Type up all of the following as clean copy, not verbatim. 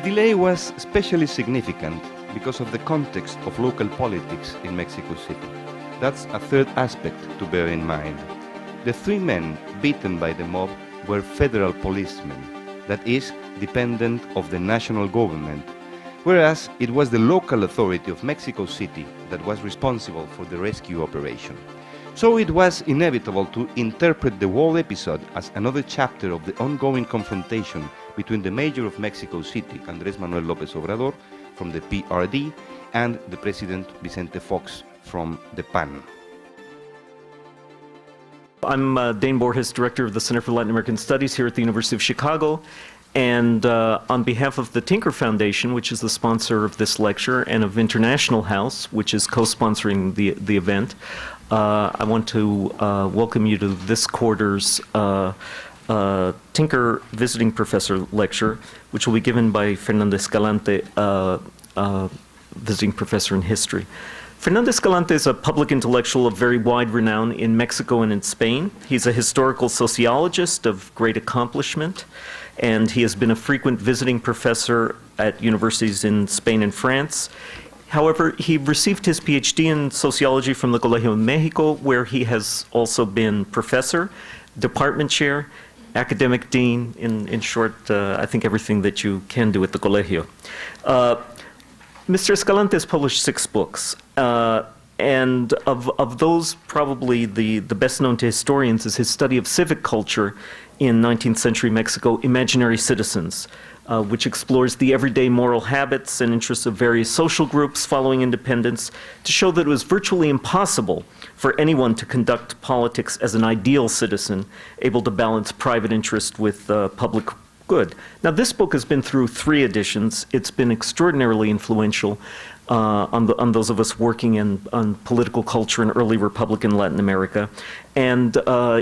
delay was especially significant because of the context of local politics in Mexico City. That's a third aspect to bear in mind. The three men beaten by the mob were federal policemen, that is, dependent of the national government, whereas it was the local authority of Mexico City that was responsible for the rescue operation. So it was inevitable to interpret the whole episode as another chapter of the ongoing confrontation between the mayor of Mexico City, Andrés Manuel López Obrador, from the PRD, and the president, Vicente Fox, from the PAN. I'm Dane Borges, Director of the Center for Latin American Studies here at the University of Chicago. And on behalf of the Tinker Foundation, which is the sponsor of this lecture, and of International House, which is co-sponsoring the event, I want to welcome you to this quarter's Tinker Visiting Professor lecture, which will be given by Fernando Escalante, Visiting Professor in History. Fernando Escalante is a public intellectual of very wide renown in Mexico and in Spain. He's a historical sociologist of great accomplishment, and he has been a frequent visiting professor at universities in Spain and France. However, he received his PhD in sociology from the Colegio in Mexico, where he has also been professor, department chair, academic dean, in short, I think everything that you can do at the Colegio. Mr. Escalante has published 6 books, and of those, probably the best known to historians is his study of civic culture in 19th century Mexico, Imaginary Citizens, which explores the everyday moral habits and interests of various social groups following independence to show that it was virtually impossible for anyone to conduct politics as an ideal citizen, able to balance private interest with public good. Now, this book has been through 3 editions. It's been extraordinarily influential on those of us working on political culture in early Republican Latin America, and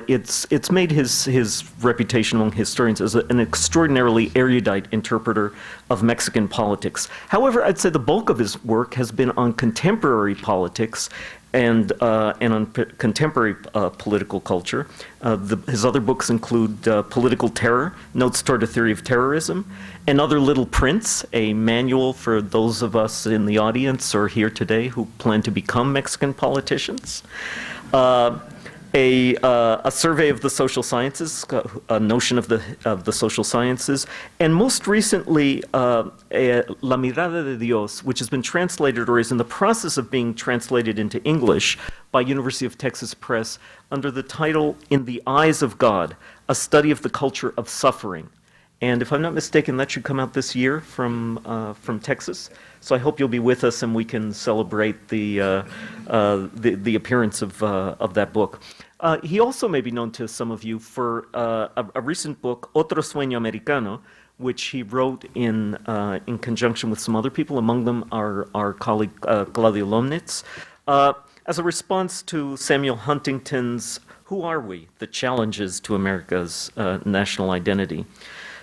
it's made his reputation among historians as an extraordinarily erudite interpreter of Mexican politics. However, I'd say the bulk of his work has been on contemporary politics and on contemporary political culture. His other books include Political Terror, Notes Toward a Theory of Terrorism, and Other Little Prints, a manual for those of us in the audience or here today who plan to become Mexican politicians. A survey of the social sciences, a notion of the social sciences, and most recently, La Mirada de Dios, which has been translated or is in the process of being translated into English by University of Texas Press under the title In the Eyes of God, A Study of the Culture of Suffering. And if I'm not mistaken, that should come out this year from Texas. So I hope you'll be with us and we can celebrate the appearance of that book. He also may be known to some of you for a recent book, Otro Sueño Americano, which he wrote in conjunction with some other people, among them our colleague Claudio Lomnitz, as a response to Samuel Huntington's Who Are We? The Challenges to America's National Identity.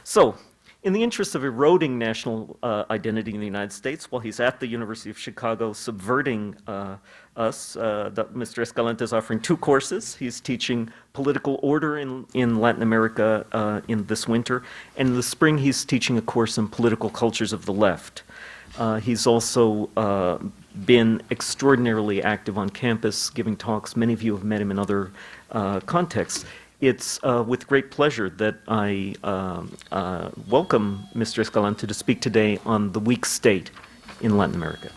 So, in the interest of eroding national identity in the United States, while he's at the University of Chicago subverting us, Mr. Escalante is offering 2 courses. He's teaching political order in Latin America in this winter, and in the spring he's teaching a course in political cultures of the left. He's also been extraordinarily active on campus, giving talks. Many of you have met him in other contexts. It's with great pleasure that I welcome Mr. Escalante to speak today on the weak state in Latin America.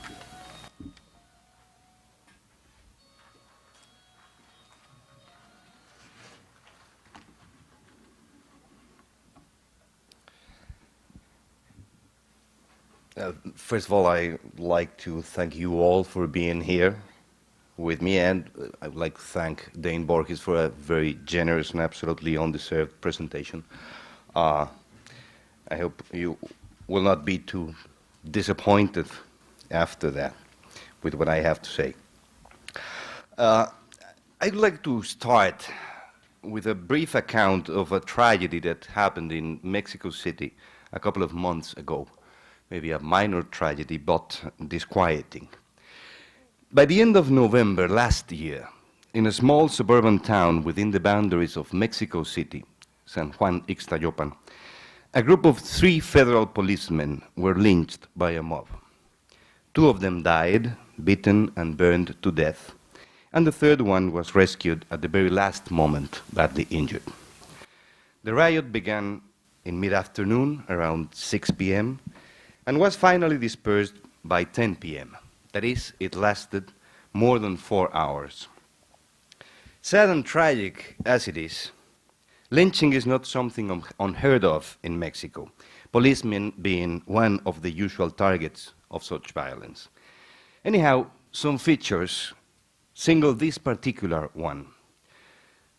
First of all, I'd like to thank you all for being here with me, and I would like to thank Dane Borges for a very generous and absolutely undeserved presentation. I hope you will not be too disappointed after that with what I have to say. I'd like to start with a brief account of a tragedy that happened in Mexico City a couple of months ago. Maybe a minor tragedy, but disquieting. By the end of November last year, in a small suburban town within the boundaries of Mexico City, San Juan Ixtayopan, A group of 3 federal policemen were lynched by a mob. 2 of them died, beaten and burned to death, and the third one was rescued at the very last moment, badly injured. The riot began in mid-afternoon, around 6 p.m., and was finally dispersed by 10 p.m. That is, it lasted more than 4 hours. Sad and tragic as it is, lynching is not something unheard of in Mexico, policemen being one of the usual targets of such violence. Anyhow, some features single this particular one.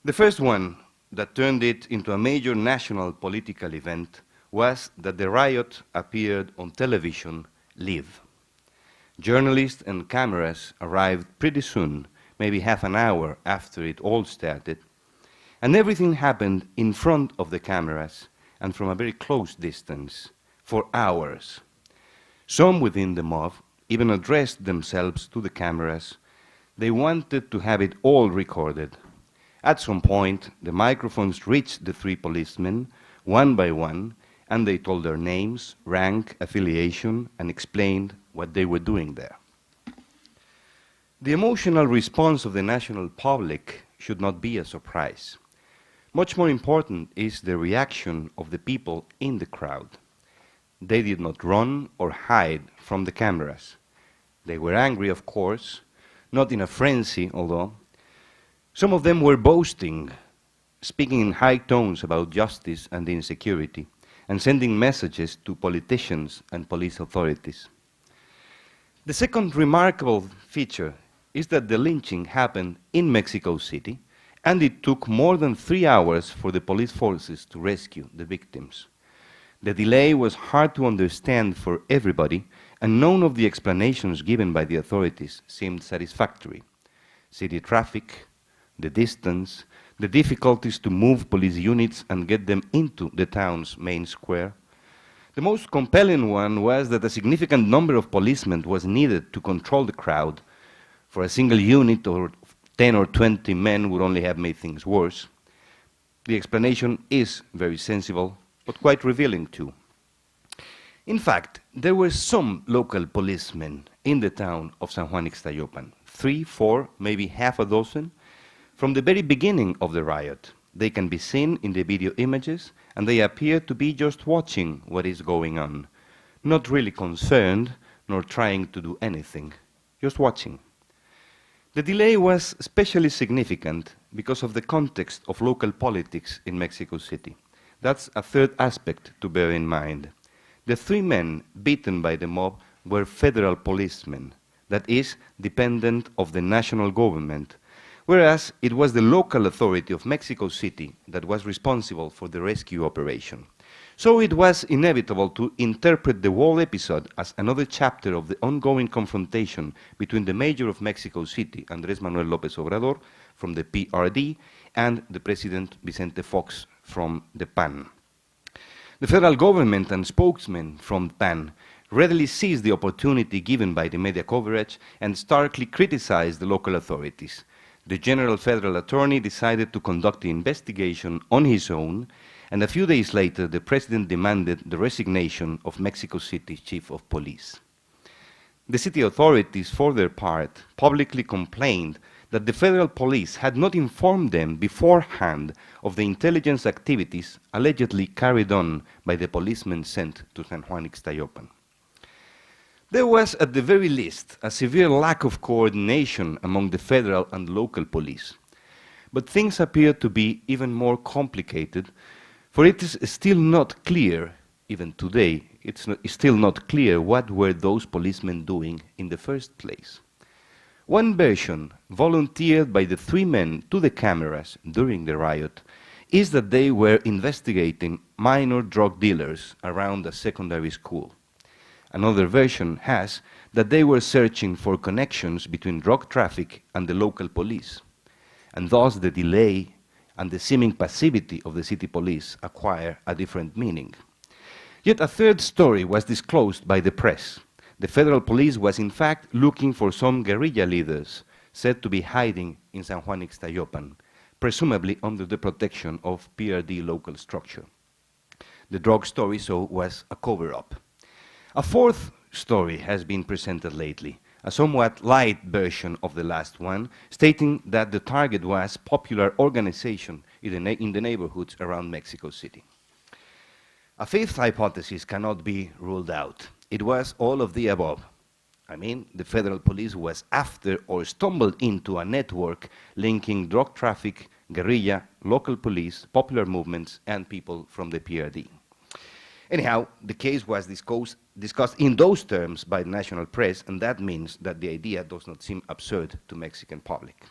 The first one that turned it into a major national political event was that the riot appeared on television live. Journalists and cameras arrived pretty soon, maybe half an hour after it all started, and everything happened in front of the cameras and from a very close distance for hours. Some within the mob even addressed themselves to the cameras. They wanted to have it all recorded. At some point, the microphones reached the 3 policemen, one by one, and they told their names, rank, affiliation, and explained what they were doing there. The emotional response of the national public should not be a surprise. Much more important is the reaction of the people in the crowd. They did not run or hide from the cameras. They were angry, of course, not in a frenzy, although. Some of them were boasting, speaking in high tones about justice and insecurity, and sending messages to politicians and police authorities. The second remarkable feature is that the lynching happened in Mexico City, and it took more than 3 hours for the police forces to rescue the victims. The delay was hard to understand for everybody, and none of the explanations given by the authorities seemed satisfactory. City traffic, the distance, the difficulties to move police units and get them into the town's main square. The most compelling one was that a significant number of policemen was needed to control the crowd. For a single unit, or 10 or 20 men would only have made things worse. The explanation is very sensible, but quite revealing too. In fact, there were some local policemen in the town of San Juan Ixtayopan, 3, 4, maybe half a dozen, from the very beginning of the riot. They can be seen in the video images, and they appear to be just watching what is going on, not really concerned, nor trying to do anything, just watching. The delay was especially significant because of the context of local politics in Mexico City. That's a third aspect to bear in mind. The 3 men beaten by the mob were federal policemen, that is, dependent of the national government, whereas it was the local authority of Mexico City that was responsible for the rescue operation. So it was inevitable to interpret the whole episode as another chapter of the ongoing confrontation between the mayor of Mexico City, Andrés Manuel López Obrador, from the PRD, and the President Vicente Fox from the PAN. The federal government and spokesmen from PAN readily seized the opportunity given by the media coverage and starkly criticized the local authorities. The General Federal Attorney decided to conduct the investigation on his own, and a few days later, the President demanded the resignation of Mexico City's Chief of Police. The city authorities, for their part, publicly complained that the federal police had not informed them beforehand of the intelligence activities allegedly carried on by the policemen sent to San Juan Ixtayopan. There was, at the very least, a severe lack of coordination among the federal and local police. But things appear to be even more complicated, for it is still not clear, even today, it's still not clear what were those policemen doing in the first place. One version, volunteered by the 3 men to the cameras during the riot, is that they were investigating minor drug dealers around a secondary school. Another version has that they were searching for connections between drug traffic and the local police, and thus the delay and the seeming passivity of the city police acquire a different meaning. Yet a third story was disclosed by the press. The federal police was in fact looking for some guerrilla leaders said to be hiding in San Juan Ixtayopan, presumably under the protection of PRD local structure. The drug story, so, was a cover-up. A fourth story has been presented lately, a somewhat light version of the last one, stating that the target was popular organization in the neighborhoods around Mexico City. A fifth hypothesis cannot be ruled out. It was all of the above. I mean, the federal police was after or stumbled into a network linking drug traffic, guerrilla, local police, popular movements, and people from the PRD. Anyhow, the case was discussed in those terms by the national press, and that means that the idea does not seem absurd to Mexican public.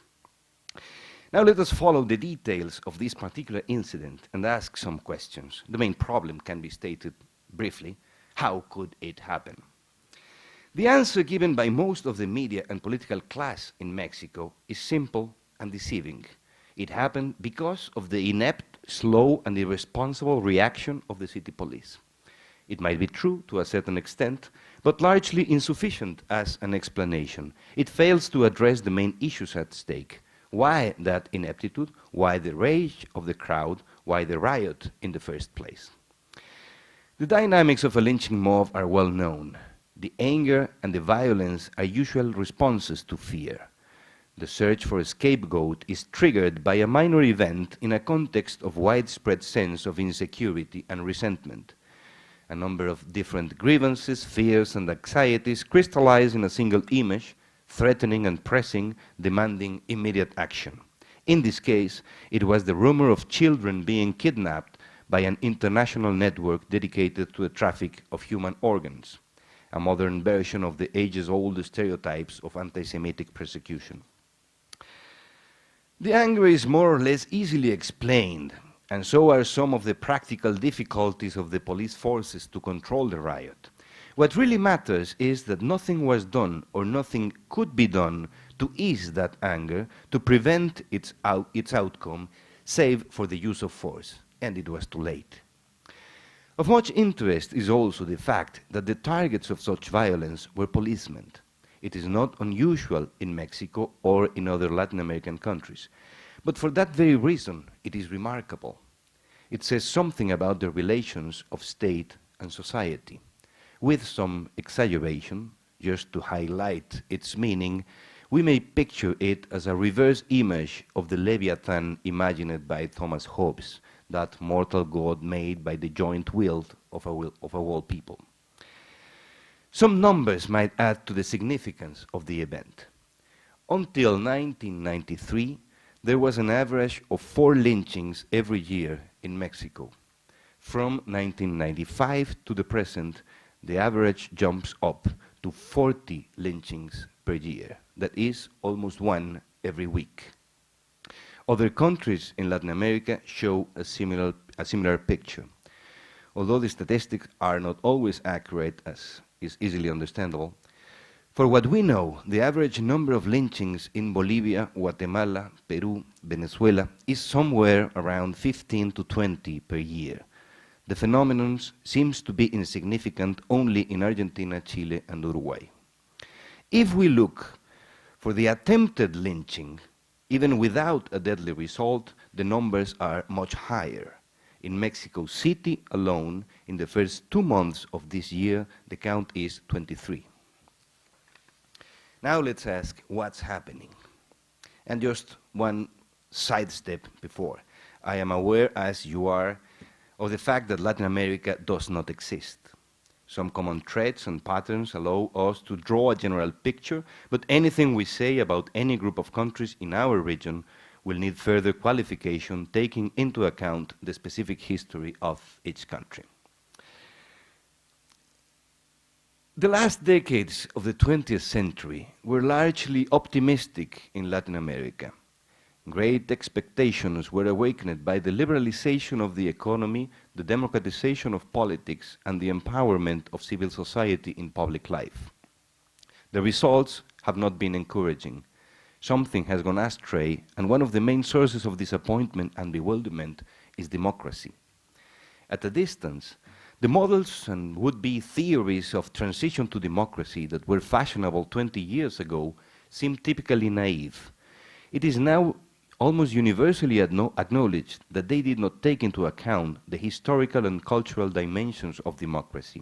Now let us follow the details of this particular incident and ask some questions. The main problem can be stated briefly. How could it happen? The answer given by most of the media and political class in Mexico is simple and deceiving. It happened because of the inept, slow, and irresponsible reaction of the city police. It might be true to a certain extent, but largely insufficient as an explanation. It fails to address the main issues at stake. Why that ineptitude? Why the rage of the crowd? Why the riot in the first place? The dynamics of a lynching mob are well known. The anger and the violence are usual responses to fear. The search for a scapegoat is triggered by a minor event in a context of widespread sense of insecurity and resentment. A number of different grievances, fears, and anxieties crystallize in a single image, threatening and pressing, demanding immediate action. In this case, it was the rumor of children being kidnapped by an international network dedicated to the traffic of human organs, a modern version of the ages-old stereotypes of anti-Semitic persecution. The anger is more or less easily explained, and so are some of the practical difficulties of the police forces to control the riot. What really matters is that nothing was done or nothing could be done to ease that anger, to prevent its outcome, save for the use of force, and it was too late. Of much interest is also the fact that the targets of such violence were policemen. It is not unusual in Mexico or in other Latin American countries. But for that very reason, it is remarkable. It says something about the relations of state and society. With some exaggeration, just to highlight its meaning, we may picture it as a reverse image of the Leviathan imagined by Thomas Hobbes, that mortal god made by the joint will of a whole people. Some numbers might add to the significance of the event. Until 1993, there was an average of 4 lynchings every year in Mexico. From 1995 to the present, the average jumps up to 40 lynchings per year. That is almost 1 every week. Other countries in Latin America show a similar picture. Although the statistics are not always accurate, as is easily understandable, for what we know, the average number of lynchings in Bolivia, Guatemala, Peru, Venezuela is somewhere around 15 to 20 per year. The phenomenon seems to be insignificant only in Argentina, Chile, and Uruguay. If we look for the attempted lynching, even without a deadly result, the numbers are much higher. In Mexico City alone, in the first 2 months of this year, the count is 23. Now let's ask what's happening. And just one sidestep before. I am aware, as you are, of the fact that Latin America does not exist. Some common traits and patterns allow us to draw a general picture, but anything we say about any group of countries in our region will need further qualification, taking into account the specific history of each country. The last decades of the 20th century were largely optimistic in Latin America. Great expectations were awakened by the liberalization of the economy, the democratization of politics, and the empowerment of civil society in public life. The results have not been encouraging. Something has gone astray, and one of the main sources of disappointment and bewilderment is democracy. At a distance, the models and would-be theories of transition to democracy that were fashionable 20 years ago seem typically naive. It is now almost universally acknowledged that they did not take into account the historical and cultural dimensions of democracy.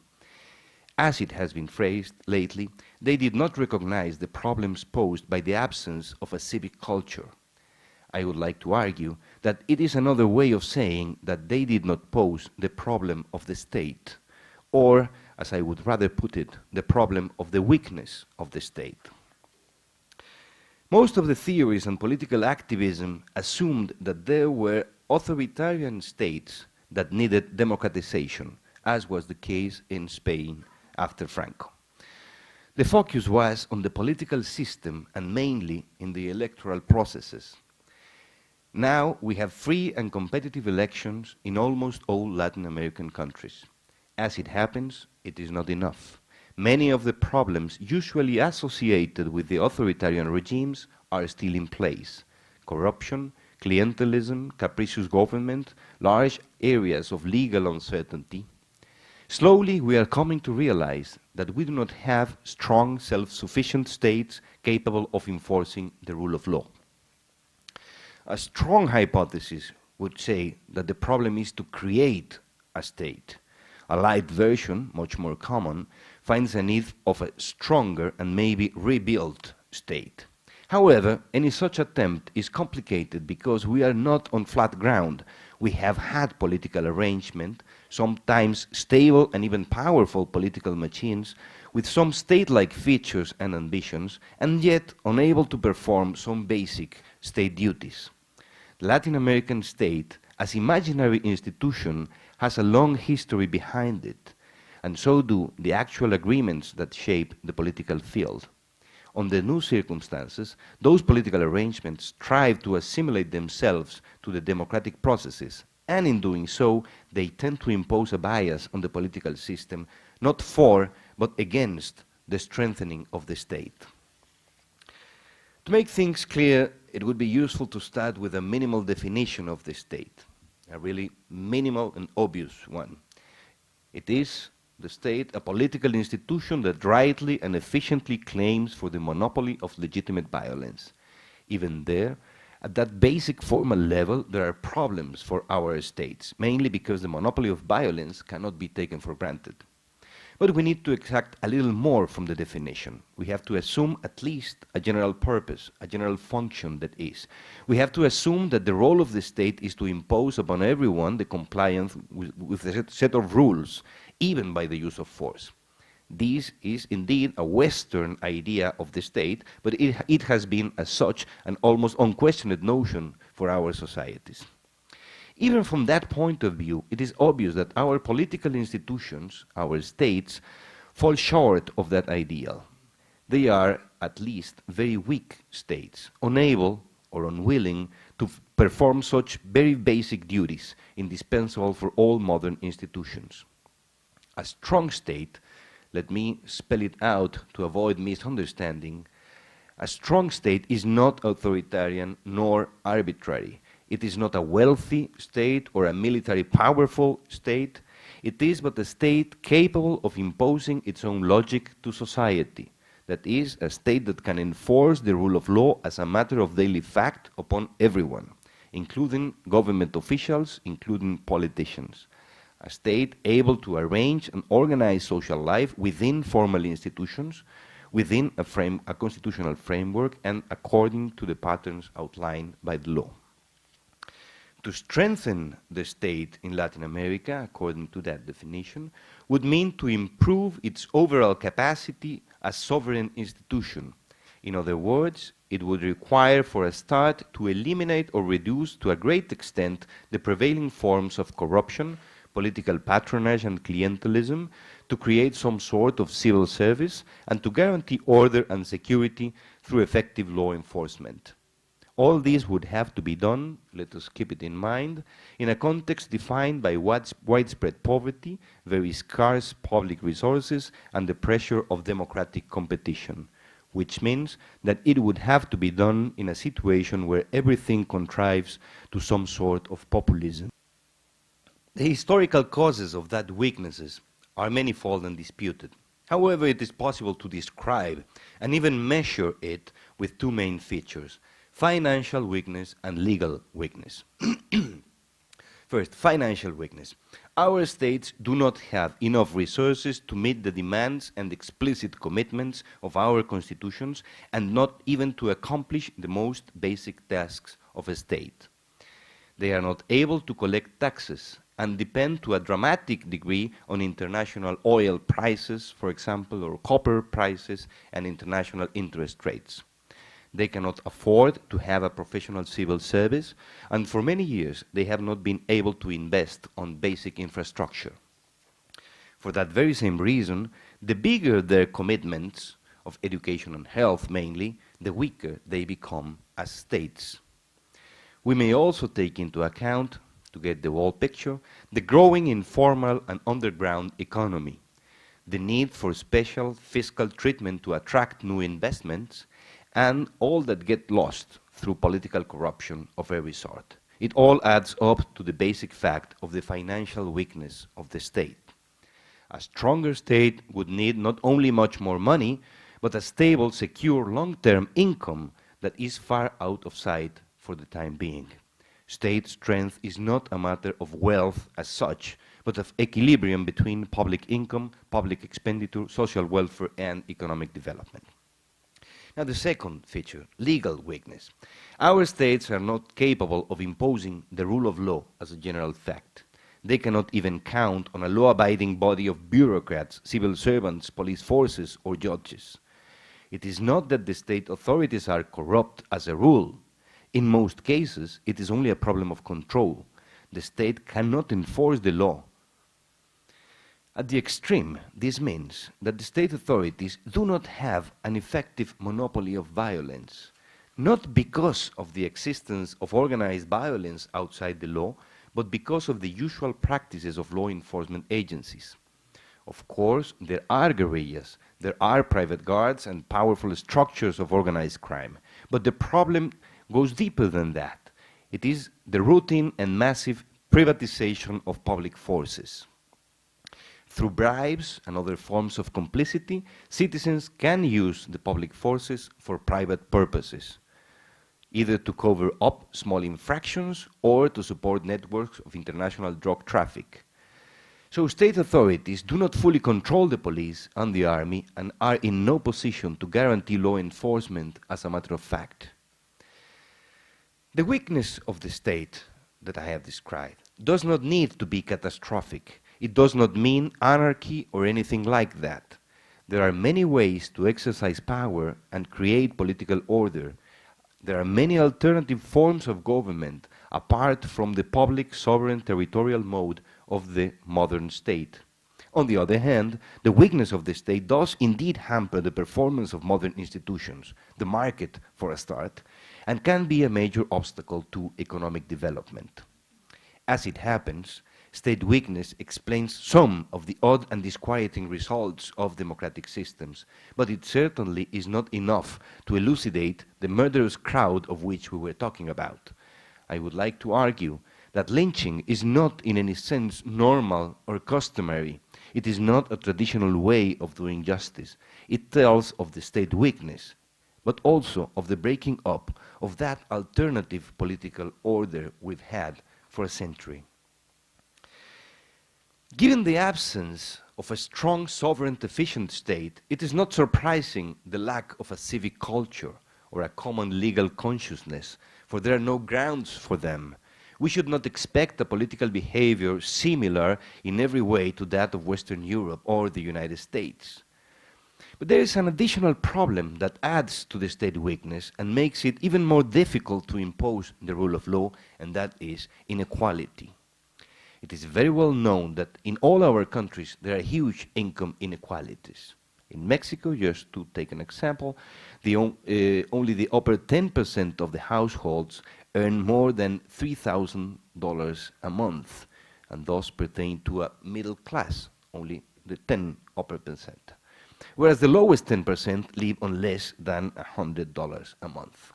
As it has been phrased lately, they did not recognize the problems posed by the absence of a civic culture. I would like to argue that it is another way of saying that they did not pose the problem of the state, or, as I would rather put it, the problem of the weakness of the state. Most of the theories and political activism assumed that there were authoritarian states that needed democratization, as was the case in Spain after Franco. The focus was on the political system and mainly in the electoral processes. Now we have free and competitive elections in almost all Latin American countries. As it happens, it is not enough. Many of the problems usually associated with the authoritarian regimes are still in place. Corruption, clientelism, capricious government, large areas of legal uncertainty. Slowly, we are coming to realize that we do not have strong, self-sufficient states capable of enforcing the rule of law. A strong hypothesis would say that the problem is to create a state. A light version, much more common, finds a need of a stronger and maybe rebuilt state. However, any such attempt is complicated because we are not on flat ground. We have had political arrangement, sometimes stable and even powerful political machines, with some state-like features and ambitions, and yet unable to perform some basic state duties. The Latin American state, as imaginary institution, has a long history behind it, and so do the actual agreements that shape the political field. Under new circumstances, those political arrangements strive to assimilate themselves to the democratic processes, and in doing so, they tend to impose a bias on the political system, not for, but against the strengthening of the state. To make things clear, it would be useful to start with a minimal definition of the state, a really minimal and obvious one. It is, the state, a political institution that rightly and efficiently claims for the monopoly of legitimate violence. Even there, at that basic formal level, there are problems for our states, mainly because the monopoly of violence cannot be taken for granted. But we need to extract a little more from the definition. We have to assume at least a general purpose, a general function that is. We have to assume that the role of the state is to impose upon everyone the compliance with a set of rules, even by the use of force. This is indeed a Western idea of the state, but it has been as such an almost unquestioned notion for our societies. Even from that point of view, it is obvious that our political institutions, our states, fall short of that ideal. They are, at least, very weak states, unable or unwilling to perform such very basic duties indispensable for all modern institutions. A strong state, let me spell it out to avoid misunderstanding, a strong state is not authoritarian nor arbitrary. It is not a wealthy state or a military powerful state. It is but a state capable of imposing its own logic to society. That is, a state that can enforce the rule of law as a matter of daily fact upon everyone, including government officials, including politicians. A state able to arrange and organize social life within formal institutions, within a constitutional framework, and according to the patterns outlined by the law. To strengthen the state in Latin America, according to that definition, would mean to improve its overall capacity as sovereign institution. In other words, it would require for a start to eliminate or reduce to a great extent the prevailing forms of corruption, political patronage and clientelism, to create some sort of civil service, and to guarantee order and security through effective law enforcement. All this would have to be done, let us keep it in mind, in a context defined by widespread poverty, very scarce public resources, and the pressure of democratic competition, which means that it would have to be done in a situation where everything contrives to some sort of populism. The historical causes of that weaknesses are manifold and disputed. However, it is possible to describe and even measure it with two main features. Financial weakness and legal weakness. First, financial weakness. Our states do not have enough resources to meet the demands and explicit commitments of our constitutions, and not even to accomplish the most basic tasks of a state. They are not able to collect taxes and depend to a dramatic degree on international oil prices, for example, or copper prices and international interest rates. They cannot afford to have a professional civil service, and for many years they have not been able to invest on basic infrastructure. For that very same reason, the bigger their commitments of education and health mainly, the weaker they become as states. We may also take into account, to get the whole picture, the growing informal and underground economy, the need for special fiscal treatment to attract new investments, and all that get lost through political corruption of every sort. It all adds up to the basic fact of the financial weakness of the state. A stronger state would need not only much more money, but a stable, secure, long-term income that is far out of sight for the time being. State strength is not a matter of wealth as such, but of equilibrium between public income, public expenditure, social welfare, and economic development. Now, the second feature, legal weakness. Our states are not capable of imposing the rule of law as a general fact. They cannot even count on a law-abiding body of bureaucrats, civil servants, police forces, or judges. It is not that the state authorities are corrupt as a rule. In most cases, it is only a problem of control. The state cannot enforce the law. At the extreme, this means that the state authorities do not have an effective monopoly of violence, not because of the existence of organized violence outside the law, but because of the usual practices of law enforcement agencies. Of course, there are guerrillas, there are private guards and powerful structures of organized crime, but the problem goes deeper than that. It is the routine and massive privatization of public forces. Through bribes and other forms of complicity, citizens can use the public forces for private purposes, either to cover up small infractions or to support networks of international drug traffic. So state authorities do not fully control the police and the army and are in no position to guarantee law enforcement as a matter of fact. The weakness of the state that I have described does not need to be catastrophic. It does not mean anarchy or anything like that. There are many ways to exercise power and create political order. There are many alternative forms of government apart from the public sovereign territorial mode of the modern state. On the other hand, the weakness of the state does indeed hamper the performance of modern institutions, the market for a start, and can be a major obstacle to economic development. As it happens, state weakness explains some of the odd and disquieting results of democratic systems, but it certainly is not enough to elucidate the murderous crowd of which we were talking about. I would like to argue that lynching is not in any sense normal or customary. It is not a traditional way of doing justice. It tells of the state weakness, but also of the breaking up of that alternative political order we've had for a century. Given the absence of a strong, sovereign, efficient state, it is not surprising the lack of a civic culture or a common legal consciousness, for there are no grounds for them. We should not expect a political behavior similar in every way to that of Western Europe or the United States. But there is an additional problem that adds to the state weakness and makes it even more difficult to impose the rule of law, and that is inequality. It is very well known that in all our countries there are huge income inequalities. In Mexico, just to take an example, only the upper 10% of the households earn more than $3,000 a month, and thus pertain to a middle class, only the 10 upper percent. Whereas the lowest 10% live on less than $100 a month.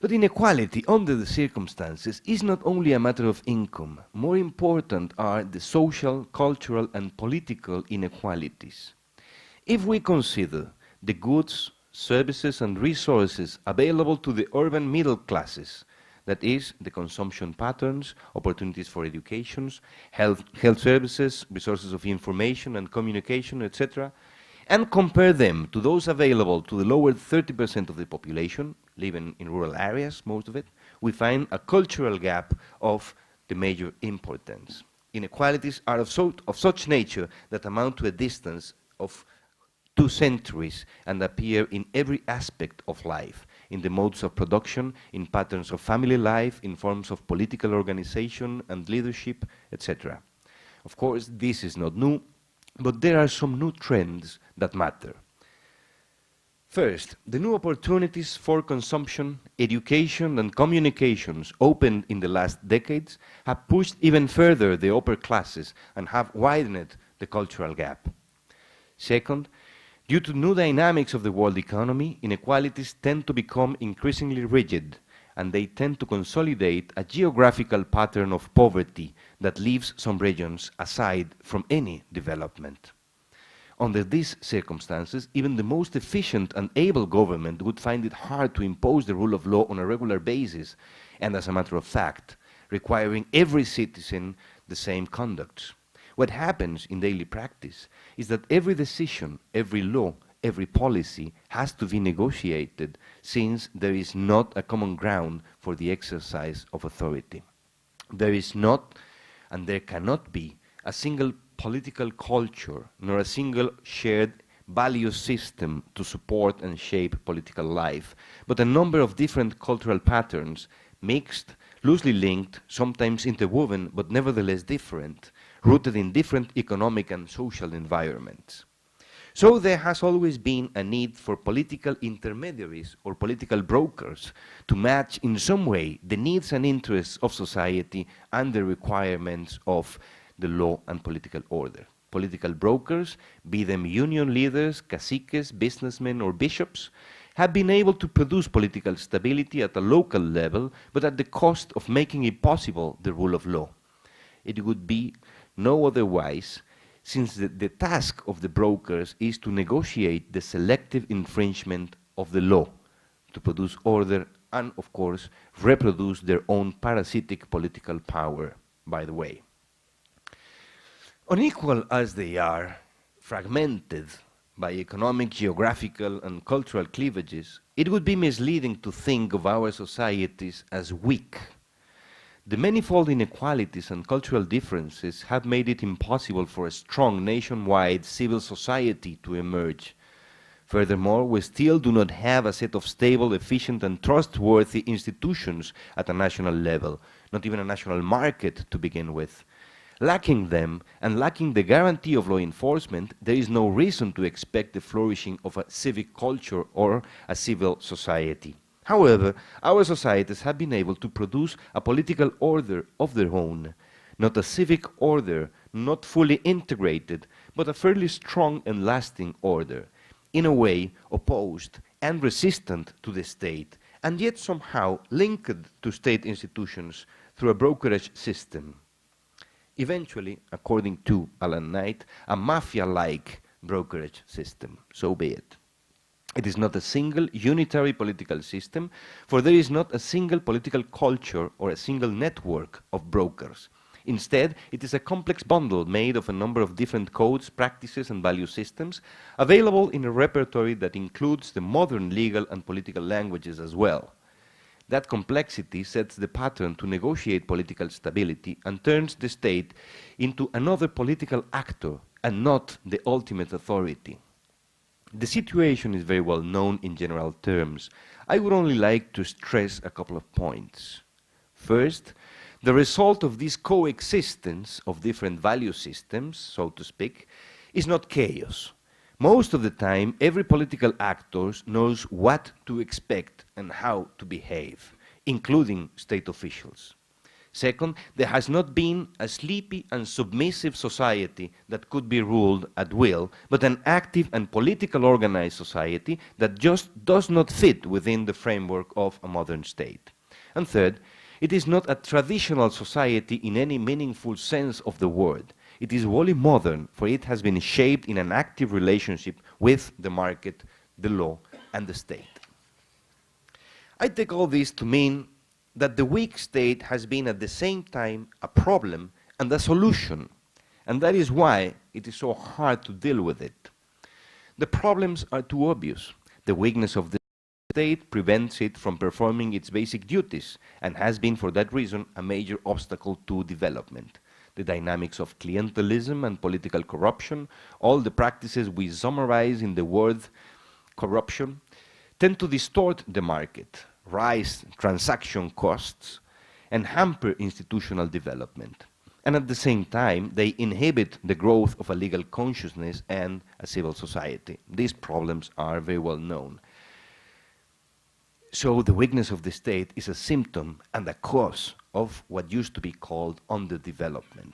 But inequality under the circumstances is not only a matter of income. More important are the social, cultural, and political inequalities. If we consider the goods services, and resources available to the urban middle classes. That is, the consumption patterns, opportunities for education, health services, resources of information and communication, etc., and compare them to those available to the lower 30% of the population, living in rural areas, most of it, we find a cultural gap of the major importance. Inequalities are of such nature that amount to a distance of 2 centuries and appear in every aspect of life, in the modes of production, in patterns of family life, in forms of political organization and leadership, etc. Of course, this is not new, but there are some new trends that matter. First, the new opportunities for consumption, education, and communications opened in the last decades have pushed even further the upper classes and have widened the cultural gap. Second, due to new dynamics of the world economy, inequalities tend to become increasingly rigid, and they tend to consolidate a geographical pattern of poverty that leaves some regions aside from any development. Under these circumstances, even the most efficient and able government would find it hard to impose the rule of law on a regular basis, and as a matter of fact, requiring every citizen the same conduct. What happens in daily practice is that every decision, every law, every policy has to be negotiated, since there is not a common ground for the exercise of authority. There is not, and there cannot be, a single political culture, nor a single shared value system to support and shape political life, but a number of different cultural patterns, mixed, loosely linked, sometimes interwoven, but nevertheless different, rooted in different economic and social environments. So there has always been a need for political intermediaries or political brokers to match in some way the needs and interests of society and the requirements of the law and political order. Political brokers, be them union leaders, caciques, businessmen, or bishops, have been able to produce political stability at a local level, but at the cost of making impossible the rule of law. It would be no otherwise, since the task of the brokers is to negotiate the selective infringement of the law, to produce order and, of course, reproduce their own parasitic political power, by the way. Unequal as they are, fragmented by economic, geographical, and cultural cleavages, it would be misleading to think of our societies as weak. The manifold inequalities and cultural differences have made it impossible for a strong nationwide civil society to emerge. Furthermore, we still do not have a set of stable, efficient, and trustworthy institutions at a national level, not even a national market to begin with. Lacking them, and lacking the guarantee of law enforcement, there is no reason to expect the flourishing of a civic culture or a civil society. However, our societies have been able to produce a political order of their own, not a civic order, not fully integrated, but a fairly strong and lasting order, in a way opposed and resistant to the state, and yet somehow linked to state institutions through a brokerage system. Eventually, according to Alan Knight, a mafia-like brokerage system, so be it. It is not a single unitary political system, for there is not a single political culture or a single network of brokers. Instead, it is a complex bundle made of a number of different codes, practices, and value systems, available in a repertoire that includes the modern legal and political languages as well. That complexity sets the pattern to negotiate political stability and turns the state into another political actor and not the ultimate authority. The situation is very well known in general terms. I would only like to stress a couple of points. First, the result of this coexistence of different value systems, so to speak, is not chaos. Most of the time, every political actor knows what to expect and how to behave, including state officials. Second, there has not been a sleepy and submissive society that could be ruled at will, but an active and politically organized society that just does not fit within the framework of a modern state. And third, it is not a traditional society in any meaningful sense of the word. It is wholly modern, for it has been shaped in an active relationship with the market, the law, and the state. I take all this to mean that the weak state has been at the same time a problem and a solution, and that is why it is so hard to deal with it. The problems are too obvious. The weakness of the state prevents it from performing its basic duties and has been, for that reason, a major obstacle to development. The dynamics of clientelism and political corruption, all the practices we summarize in the word corruption, tend to distort the market, rise transaction costs, and hamper institutional development. And at the same time, they inhibit the growth of a legal consciousness and a civil society. These problems are very well known. So the weakness of the state is a symptom and a cause of what used to be called underdevelopment.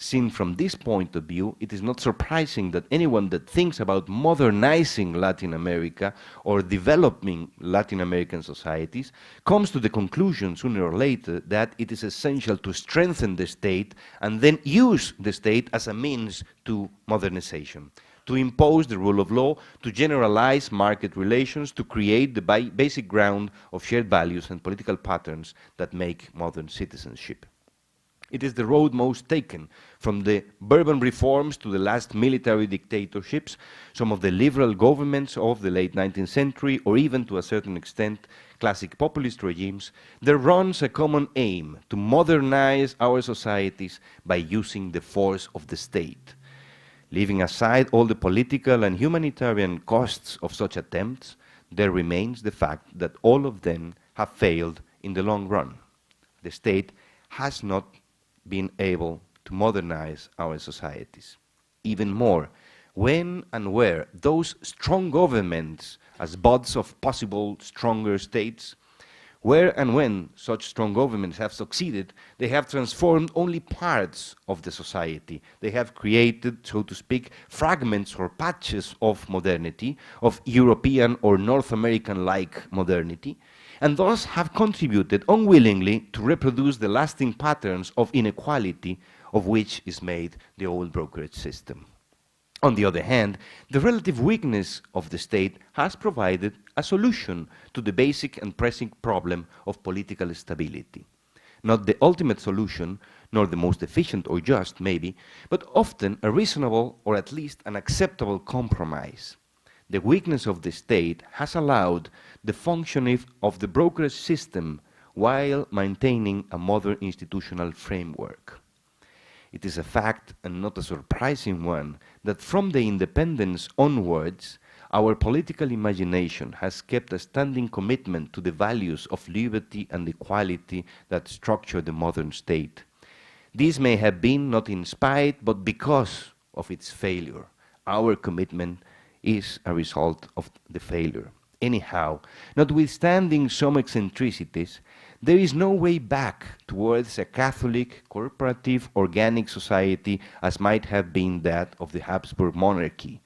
Seen from this point of view, it is not surprising that anyone that thinks about modernizing Latin America or developing Latin American societies comes to the conclusion sooner or later that it is essential to strengthen the state and then use the state as a means to modernization, to impose the rule of law, to generalize market relations, to create the basic ground of shared values and political patterns that make modern citizenship. It is the road most taken, from the Bourbon reforms to the last military dictatorships, some of the liberal governments of the late 19th century, or even to a certain extent classic populist regimes. There runs a common aim to modernize our societies by using the force of the state. Leaving aside all the political and humanitarian costs of such attempts, there remains the fact that all of them have failed in the long run. The state has not been able to modernize our societies. Even more, when and where those strong governments, as buds of possible stronger states, where and when such strong governments have succeeded, they have transformed only parts of the society. They have created, so to speak, fragments or patches of modernity, of European or North American-like modernity, and thus have contributed unwillingly to reproduce the lasting patterns of inequality of which is made the old brokerage system. On the other hand, the relative weakness of the state has provided a solution to the basic and pressing problem of political stability. Not the ultimate solution, nor the most efficient or just, maybe, but often a reasonable or at least an acceptable compromise. The weakness of the state has allowed the functioning of the brokerage system while maintaining a modern institutional framework. It is a fact, and not a surprising one, that from the independence onwards, our political imagination has kept a standing commitment to the values of liberty and equality that structure the modern state. This may have been not in spite, but because of its failure. Our commitment is a result of the failure. Anyhow, notwithstanding some eccentricities, there is no way back towards a Catholic, cooperative, organic society as might have been that of the Habsburg monarchy.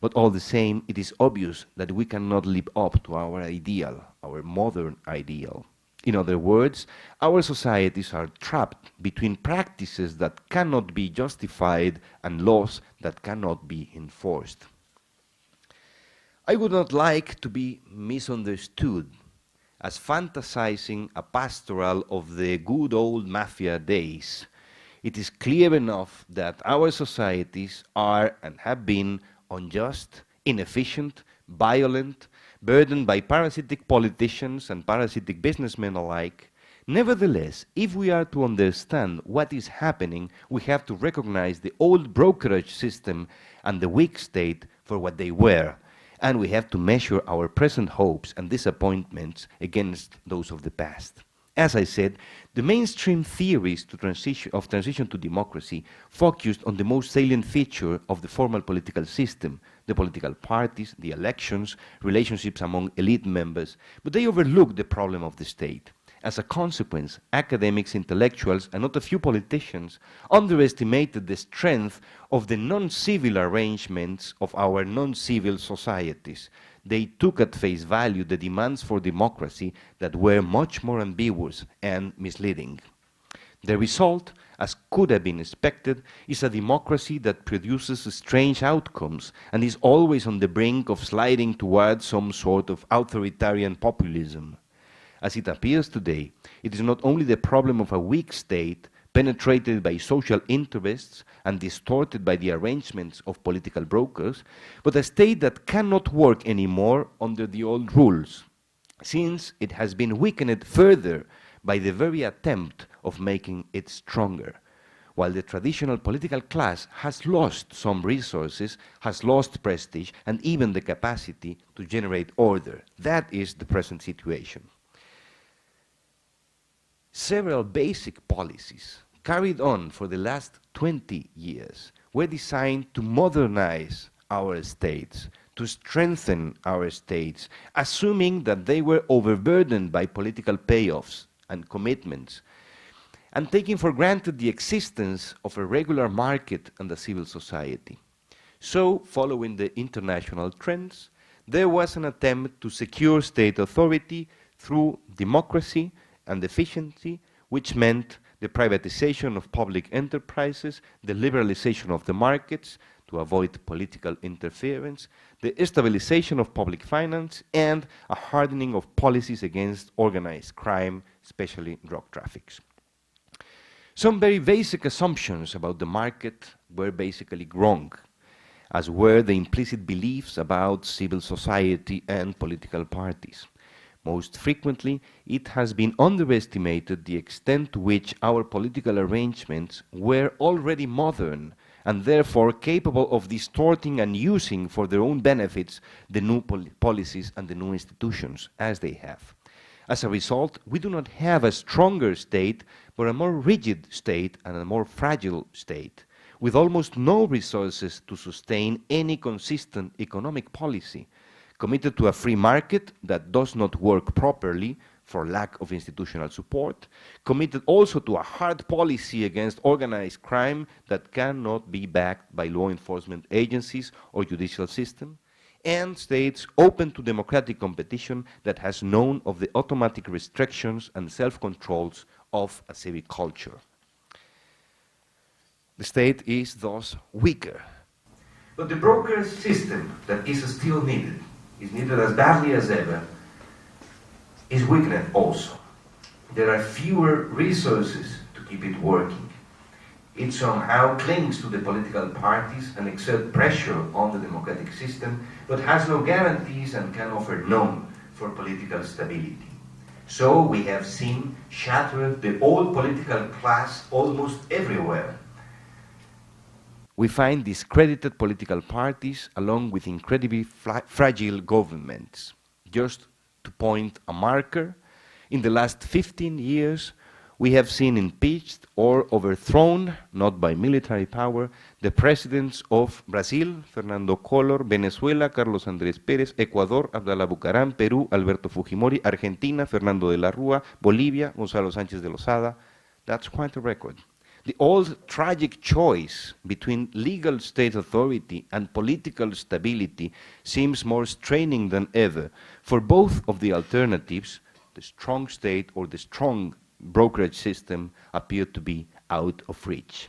But all the same, it is obvious that we cannot live up to our ideal, our modern ideal. In other words, our societies are trapped between practices that cannot be justified and laws that cannot be enforced. I would not like to be misunderstood as fantasizing a pastoral of the good old mafia days. It is clear enough that our societies are and have been unjust, inefficient, violent, burdened by parasitic politicians and parasitic businessmen alike. Nevertheless, if we are to understand what is happening, we have to recognize the old brokerage system and the weak state for what they were. And we have to measure our present hopes and disappointments against those of the past. As I said, the mainstream theories of transition to democracy focused on the most salient feature of the formal political system, the political parties, the elections, relationships among elite members, but they overlooked the problem of the state. As a consequence, academics, intellectuals, and not a few politicians underestimated the strength of the non-civil arrangements of our non-civil societies. They took at face value the demands for democracy that were much more ambiguous and misleading. The result, as could have been expected, is a democracy that produces strange outcomes and is always on the brink of sliding towards some sort of authoritarian populism. As it appears today, it is not only the problem of a weak state, penetrated by social interests and distorted by the arrangements of political brokers, but a state that cannot work anymore under the old rules, since it has been weakened further by the very attempt of making it stronger. While the traditional political class has lost some resources, has lost prestige, and even the capacity to generate order. That is the present situation. Several basic policies carried on for the last 20 years were designed to modernize our states, to strengthen our states, assuming that they were overburdened by political payoffs and commitments, and taking for granted the existence of a regular market and a civil society. So, following the international trends, there was an attempt to secure state authority through democracy and efficiency, which meant the privatization of public enterprises, the liberalization of the markets to avoid political interference, the stabilization of public finance, and a hardening of policies against organized crime, especially drug traffics. Some very basic assumptions about the market were basically wrong, as were the implicit beliefs about civil society and political parties. Most frequently, it has been underestimated the extent to which our political arrangements were already modern and therefore capable of distorting and using for their own benefits the new policies and the new institutions as they have. As a result, we do not have a stronger state, but a more rigid state and a more fragile state, with almost no resources to sustain any consistent economic policy, committed to a free market that does not work properly for lack of institutional support, committed also to a hard policy against organized crime that cannot be backed by law enforcement agencies or judicial system, and states open to democratic competition that has known of the automatic restrictions and self-controls of a civic culture. The state is thus weaker. But the broker system that is still needed, is needed as badly as ever, is weakened also. There are fewer resources to keep it working. It somehow clings to the political parties and exerts pressure on the democratic system, but has no guarantees and can offer none for political stability. So we have seen shattered the old political class almost everywhere. We find discredited political parties along with incredibly fragile governments. Just to point a marker, in the last 15 years, we have seen impeached or overthrown, not by military power, the presidents of Brazil, Fernando Collor, Venezuela, Carlos Andrés Pérez, Ecuador, Abdalá Bucaram, Perú, Alberto Fujimori, Argentina, Fernando de la Rúa, Bolivia, Gonzalo Sánchez de Lozada. That's quite a record. The old tragic choice between legal state authority and political stability seems more straining than ever, for both of the alternatives, the strong state or the strong brokerage system, appear to be out of reach.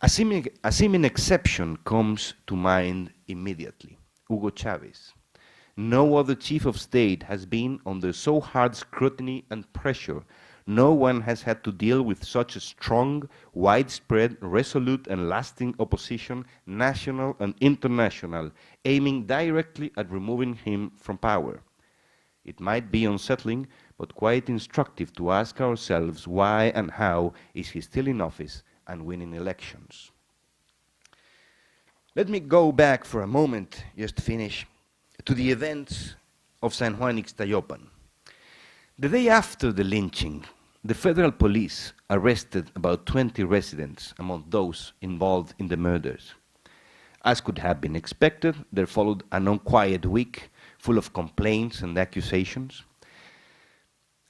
A seeming exception comes to mind immediately: Hugo Chavez. No other chief of state has been under so hard scrutiny and pressure. No one has had to deal with such a strong, widespread, resolute and lasting opposition, national and international, aiming directly at removing him from power. It might be unsettling, but quite instructive to ask ourselves why and how is he still in office and winning elections. Let me go back for a moment, just to finish, to the events of San Juan Ixtayopan. The day after the lynching, the federal police arrested about 20 residents among those involved in the murders. As could have been expected, there followed an unquiet week full of complaints and accusations.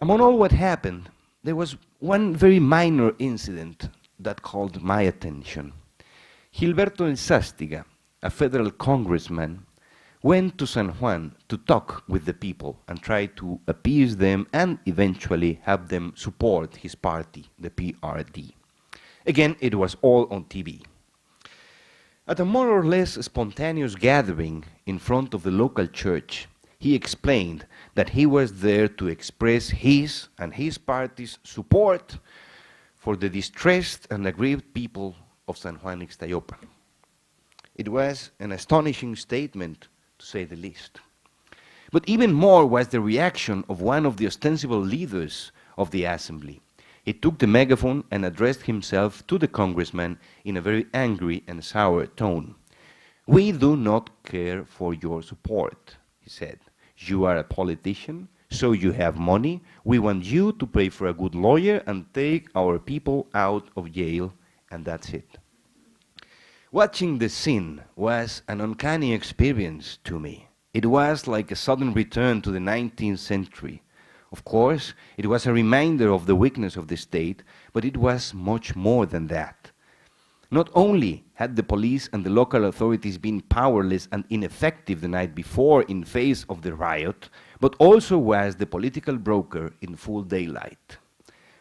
Among all what happened, there was one very minor incident that called my attention. Gilberto Elzástiga, a federal congressman, went to San Juan to talk with the people and try to appease them and eventually have them support his party, the PRD. Again, it was all on TV. At a more or less spontaneous gathering in front of the local church, he explained that he was there to express his and his party's support for the distressed and aggrieved people of San Juan Ixtayopan. It was an astonishing statement, to say the least. But even more was the reaction of one of the ostensible leaders of the assembly. He took the megaphone and addressed himself to the congressman in a very angry and sour tone. "We do not care for your support," he said. "You are a politician, so you have money. We want you to pay for a good lawyer and take our people out of jail, and that's it." Watching the scene was an uncanny experience to me. It was like a sudden return to the 19th century. Of course, it was a reminder of the weakness of the state, but it was much more than that. Not only had the police and the local authorities been powerless and ineffective the night before in face of the riot, but also was the political broker in full daylight.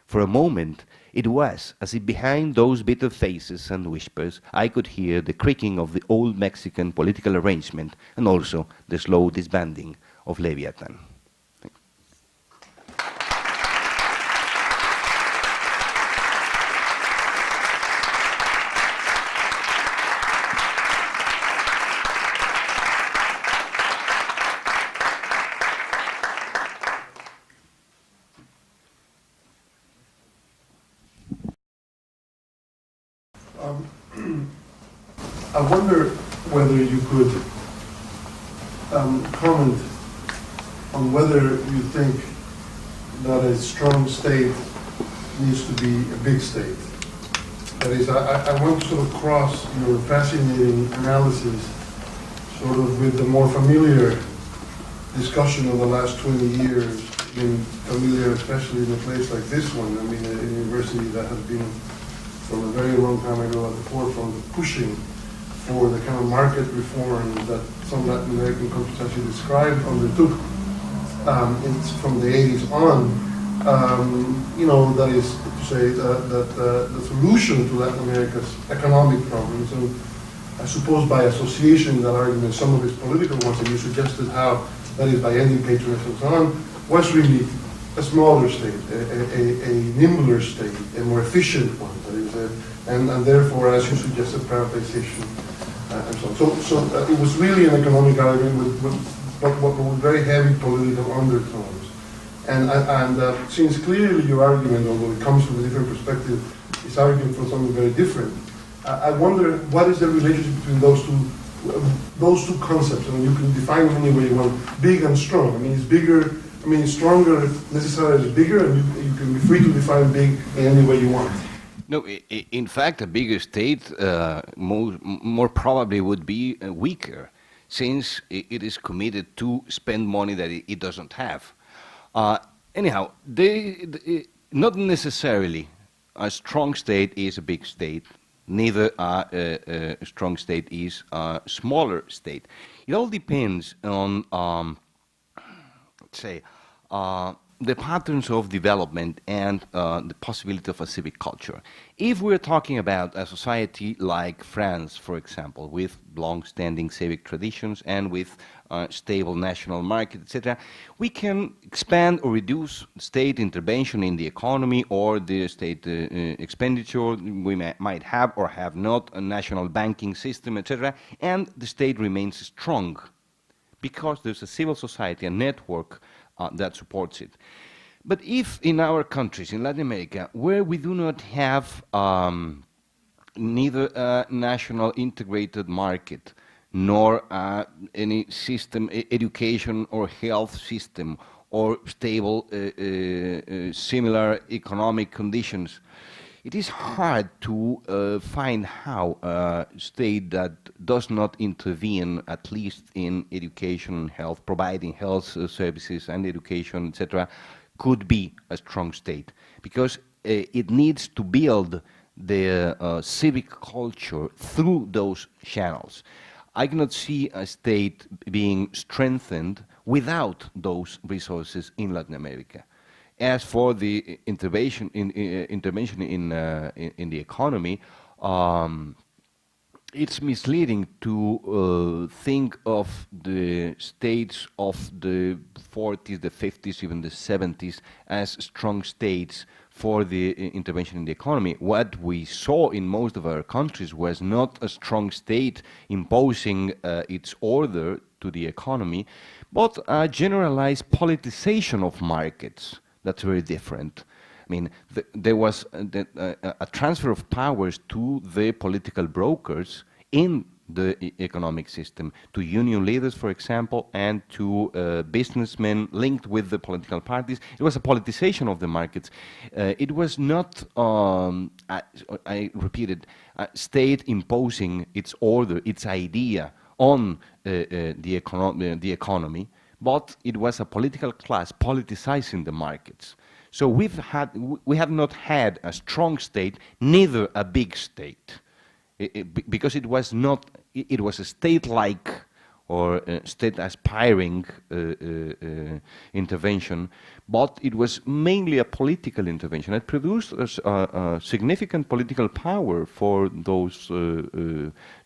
For a moment, it was as if behind those bitter faces and whispers, I could hear the creaking of the old Mexican political arrangement and also the slow disbanding of Leviathan. I wonder whether you could comment on whether you think that a strong state needs to be a big state. That is, I want to sort of cross your fascinating analysis sort of with the more familiar discussion of the last 20 years, being familiar especially in a place like this one. I mean, a university that has been from a very long time ago at the forefront of pushing for the kind of market reform that some Latin American countries actually described, undertook from the 80s on. That is to say that the solution to Latin America's economic problems, and I suppose by association that argument, some of its political ones that you suggested how, that is by ending patronage and so on, was really a smaller state, a nimbler state, a more efficient one, that is, and therefore, as you suggested, privatization and so on. So it was really an economic argument with very heavy political undertones. And since clearly your argument, although it comes from a different perspective, is arguing for something very different, I wonder what is the relationship between those two concepts. I mean, you can define them any way you want, big and strong. I mean, it's bigger. I mean, stronger necessarily is bigger, and you can be free to define big in any way you want. No, in fact, a bigger state more probably would be weaker, since it is committed to spend money that it doesn't have. Anyhow, not necessarily a strong state is a big state, neither a strong state is a smaller state. It all depends on say, the patterns of development and the possibility of a civic culture. If we're talking about a society like France, for example, with long-standing civic traditions and with stable national market, etc., we can expand or reduce state intervention in the economy or the state expenditure. We might have or have not a national banking system, etc., and the state remains strong because there's a civil society, a network that supports it. But if in our countries, in Latin America, where we do not have neither a national integrated market, nor any system, education or health system, or stable similar economic conditions, it is hard to find how a state that does not intervene, at least in education and health, providing health services and education, etc., could be a strong state, because it needs to build the civic culture through those channels. I cannot see a state being strengthened without those resources in Latin America. as for the intervention in the economy, it's misleading to think of the states of the 40s, the 50s, even the 70s as strong states for the intervention in the economy. What we saw in most of our countries was not a strong state imposing its order to the economy, but a generalized politicization of markets. That's very different. I mean, there was a transfer of powers to the political brokers in the economic system, to union leaders, for example, and to businessmen linked with the political parties. It was a politicization of the markets. It was not, I repeated, a state imposing its order, its idea on the economy, but it was a political class politicizing the markets. So we have not had a strong state, neither a big state, because it was not. It was a state-like or state-aspiring intervention, but it was mainly a political intervention. It produced a significant political power for those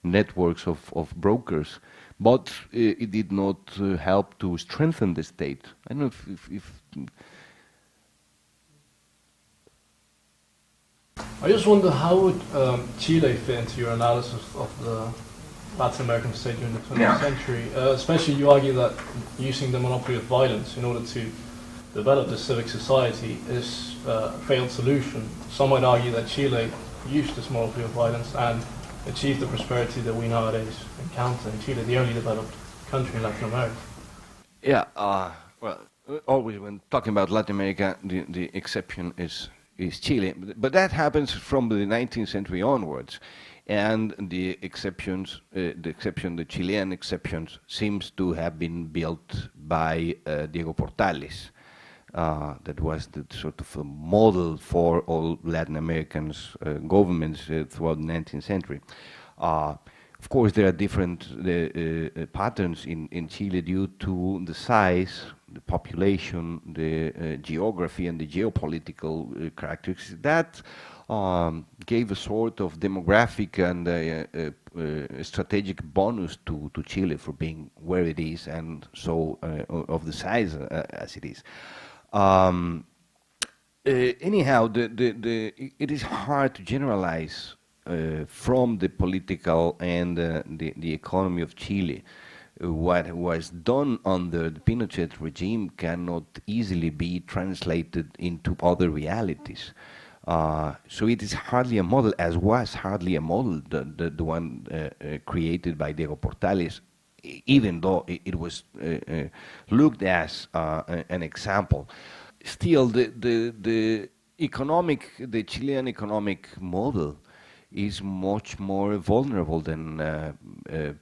networks of brokers, but it did not help to strengthen the state. I don't know if I just wonder how would Chile fit into your analysis of the Latin American state during the 20th century? Especially you argue that using the monopoly of violence in order to develop the civic society is a failed solution. Some might argue that Chile used this monopoly of violence and achieved the prosperity that we nowadays encounter in Chile, the only developed country in Latin America. Yeah, well, always when talking about Latin America, the exception is Chile, but that happens from the 19th century onwards, and the Chilean exceptions seems to have been built by Diego Portales. That was the sort of a model for all Latin Americans governments throughout the 19th century. Of course, there are different patterns in Chile due to the size, the population, the geography, and the geopolitical characteristics that gave a sort of demographic and strategic bonus to Chile for being where it is and so of the size as it is. Anyhow, it is hard to generalize from the political and the economy of Chile. What was done under the Pinochet regime cannot easily be translated into other realities. So it is hardly a model, as was hardly a model, the one created by Diego Portales, even though it was looked as an example. Still, the Chilean economic model is much more vulnerable than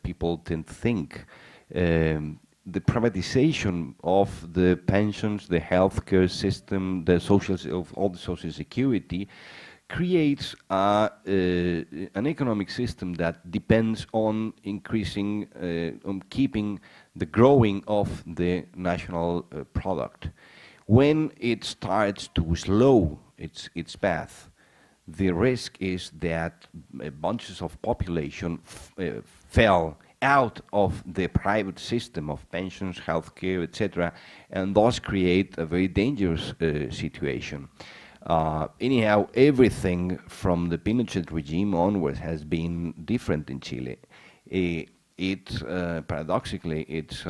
people tend to think. The privatization of the pensions, the healthcare system, of all the social security creates an economic system that depends on increasing, on keeping the growing of the national product. When it starts to slow its path, the risk is that bunches of population fell out of the private system of pensions, healthcare, etc., and thus create a very dangerous situation. Anyhow, everything from the Pinochet regime onwards has been different in Chile. Paradoxically, it's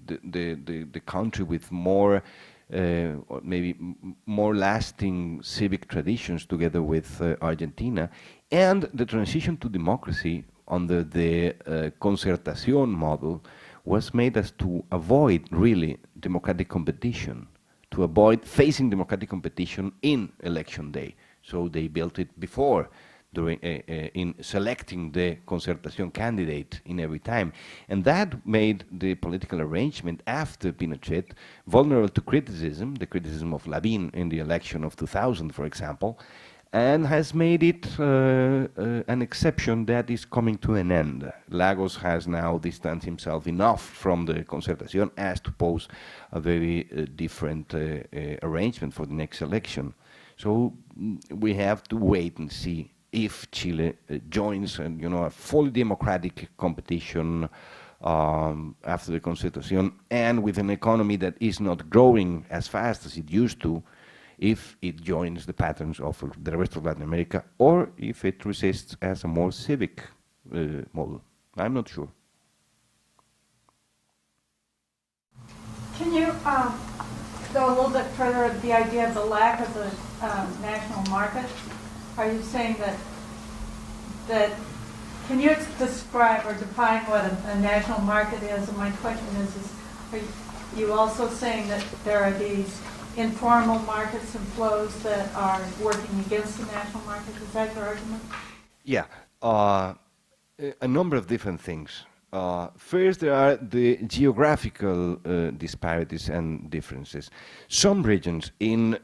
the country with more or maybe more lasting civic traditions together with Argentina, and the transition to democracy under the concertación model was made as to avoid really democratic competition, to avoid facing democratic competition in election day. So they built it before, in selecting the concertación candidate in every time. And that made the political arrangement after Pinochet vulnerable to criticism, the criticism of Lavín in the election of 2000, for example, and has made it an exception that is coming to an end. Lagos has now distanced himself enough from the Concertación as to pose a very different arrangement for the next election. So we have to wait and see if Chile joins a fully democratic competition after the Concertación, and with an economy that is not growing as fast as it used to, if it joins the patterns of the rest of Latin America, or if it resists as a more civic model. I'm not sure. Can you go a little bit further at the idea of the lack of the national market? Are you saying that can you describe or define what a national market is? And my question is are you also saying that there are these informal markets and flows that are working against the national market? Is that your argument? Yeah, a number of different things. First, there are the geographical disparities and differences. Some regions in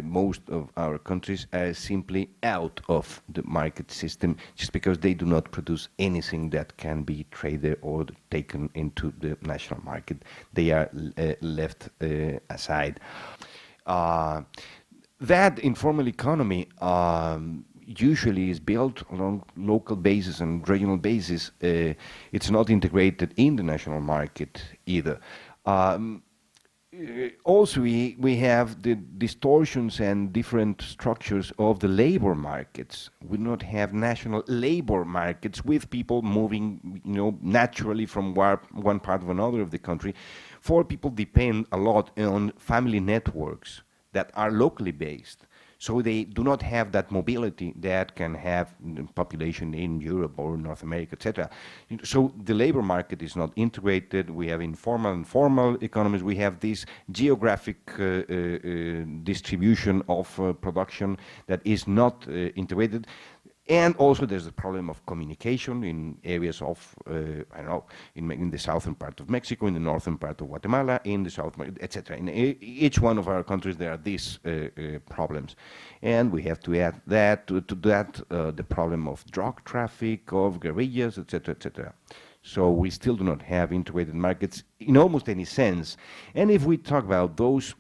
most of our countries are simply out of the market system just because they do not produce anything that can be traded or taken into the national market. They are left aside. That informal economy usually is built along local basis and regional basis. It's not integrated in the national market either. Also, we have the distortions and different structures of the labor markets. We do not have national labor markets with people moving, naturally from one part of another of the country. For people depend a lot on family networks that are locally based. So they do not have that mobility that can have population in Europe or North America, etc. So the labor market is not integrated. We have informal and formal economies. We have this geographic distribution of production that is not integrated. And also there's the problem of communication in areas of, in the southern part of Mexico, in the northern part of Guatemala, in the south, etc. In each one of our countries there are these problems. And we have to add that to that the problem of drug traffic, of guerrillas, etc., etc. So we still do not have integrated markets in almost any sense. And if we talk about those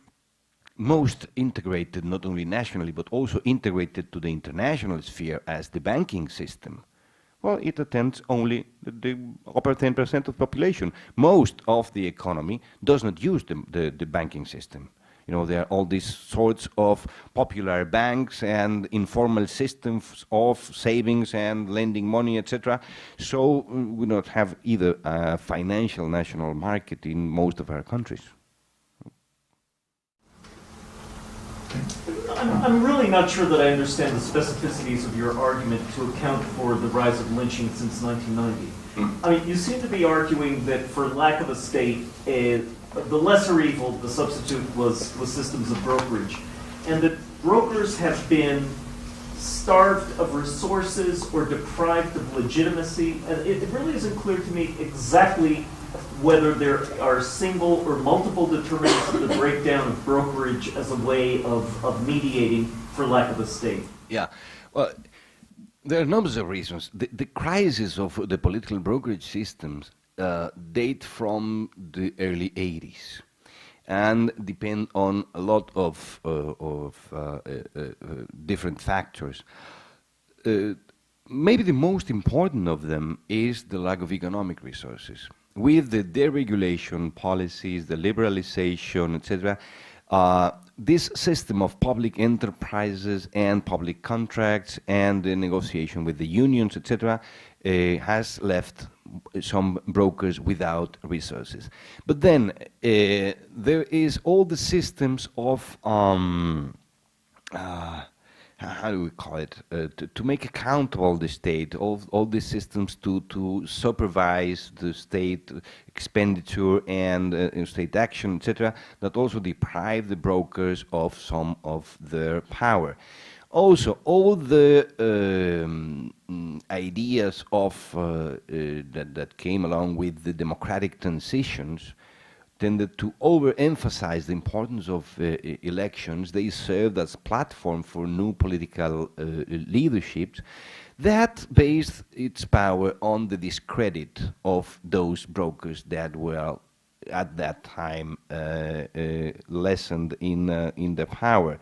most integrated, not only nationally, but also integrated to the international sphere as the banking system, well, it attends only the upper 10% of population. Most of the economy does not use the banking system. There are all these sorts of popular banks and informal systems of savings and lending money, etc. So we do not have either a financial national market in most of our countries. I'm really not sure that I understand the specificities of your argument to account for the rise of lynching since 1990. I mean, you seem to be arguing that for lack of a state, the lesser evil, the substitute was systems of brokerage, and that brokers have been starved of resources or deprived of legitimacy. And it really isn't clear to me exactly whether there are single or multiple determinants of the breakdown of brokerage as a way of mediating for lack of a state. Yeah, well, there are numbers of reasons. The crisis of the political brokerage systems date from the early 80s and depend on a lot of different factors. Maybe the most important of them is the lack of economic resources. With the deregulation policies, the liberalization, etc., this system of public enterprises and public contracts and the negotiation with the unions, etc., has left some brokers without resources. But then there is all the systems of how do we call it, to make accountable the state, all these systems to supervise the state expenditure and state action, etc., that also deprive the brokers of some of their power. Also, all the ideas of that came along with the democratic transitions tended to overemphasize the importance of elections. They served as platform for new political leaderships that based its power on the discredit of those brokers that were at that time lessened in the power.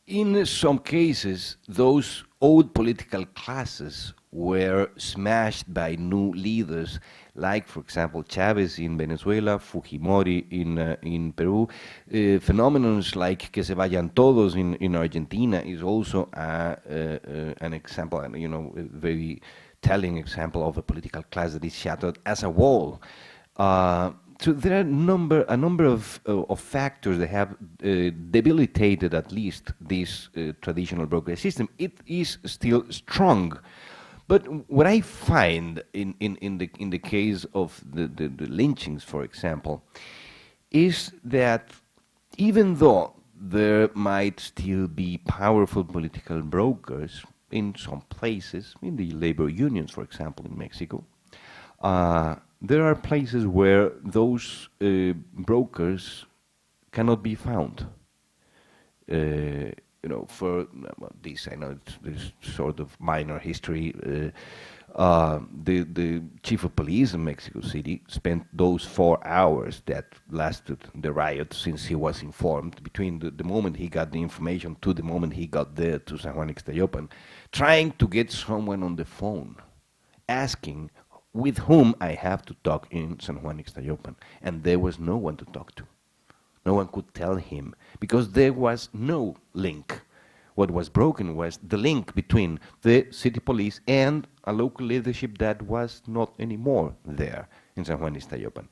In some cases, those old political classes were smashed by new leaders, like, for example, Chavez in Venezuela, Fujimori in Peru. Phenomenons like que se vayan todos in Argentina is also an example, a very telling example of a political class that is shattered as a whole. So there are a number of factors that have debilitated at least this traditional brokerage system. It is still strong, but what I find in the case of the lynchings, for example, is that even though there might still be powerful political brokers in some places, in the labor unions, for example, in Mexico, there are places where those brokers cannot be found. For this, I know it's sort of minor history. The chief of police in Mexico City spent those 4 hours that lasted the riot, since he was informed, between the moment he got the information to the moment he got there to San Juan Ixtayopan, trying to get someone on the phone, asking with whom I have to talk in San Juan Ixtayopan. And there was no one to talk to. No one could tell him, because there was no link. What was broken was the link between the city police and a local leadership that was not anymore there in San Juan Ixtayopan.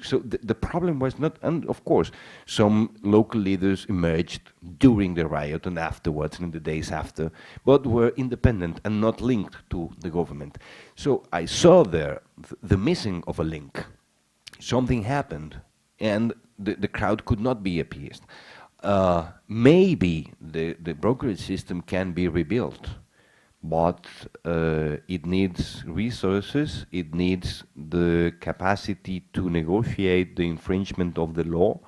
So the problem was not, and of course, some local leaders emerged during the riot and afterwards, in the days after, but were independent and not linked to the government. So I saw there the missing of a link. Something happened, and the crowd could not be appeased. Maybe the brokerage system can be rebuilt, but it needs resources, it needs the capacity to negotiate the infringement of the law,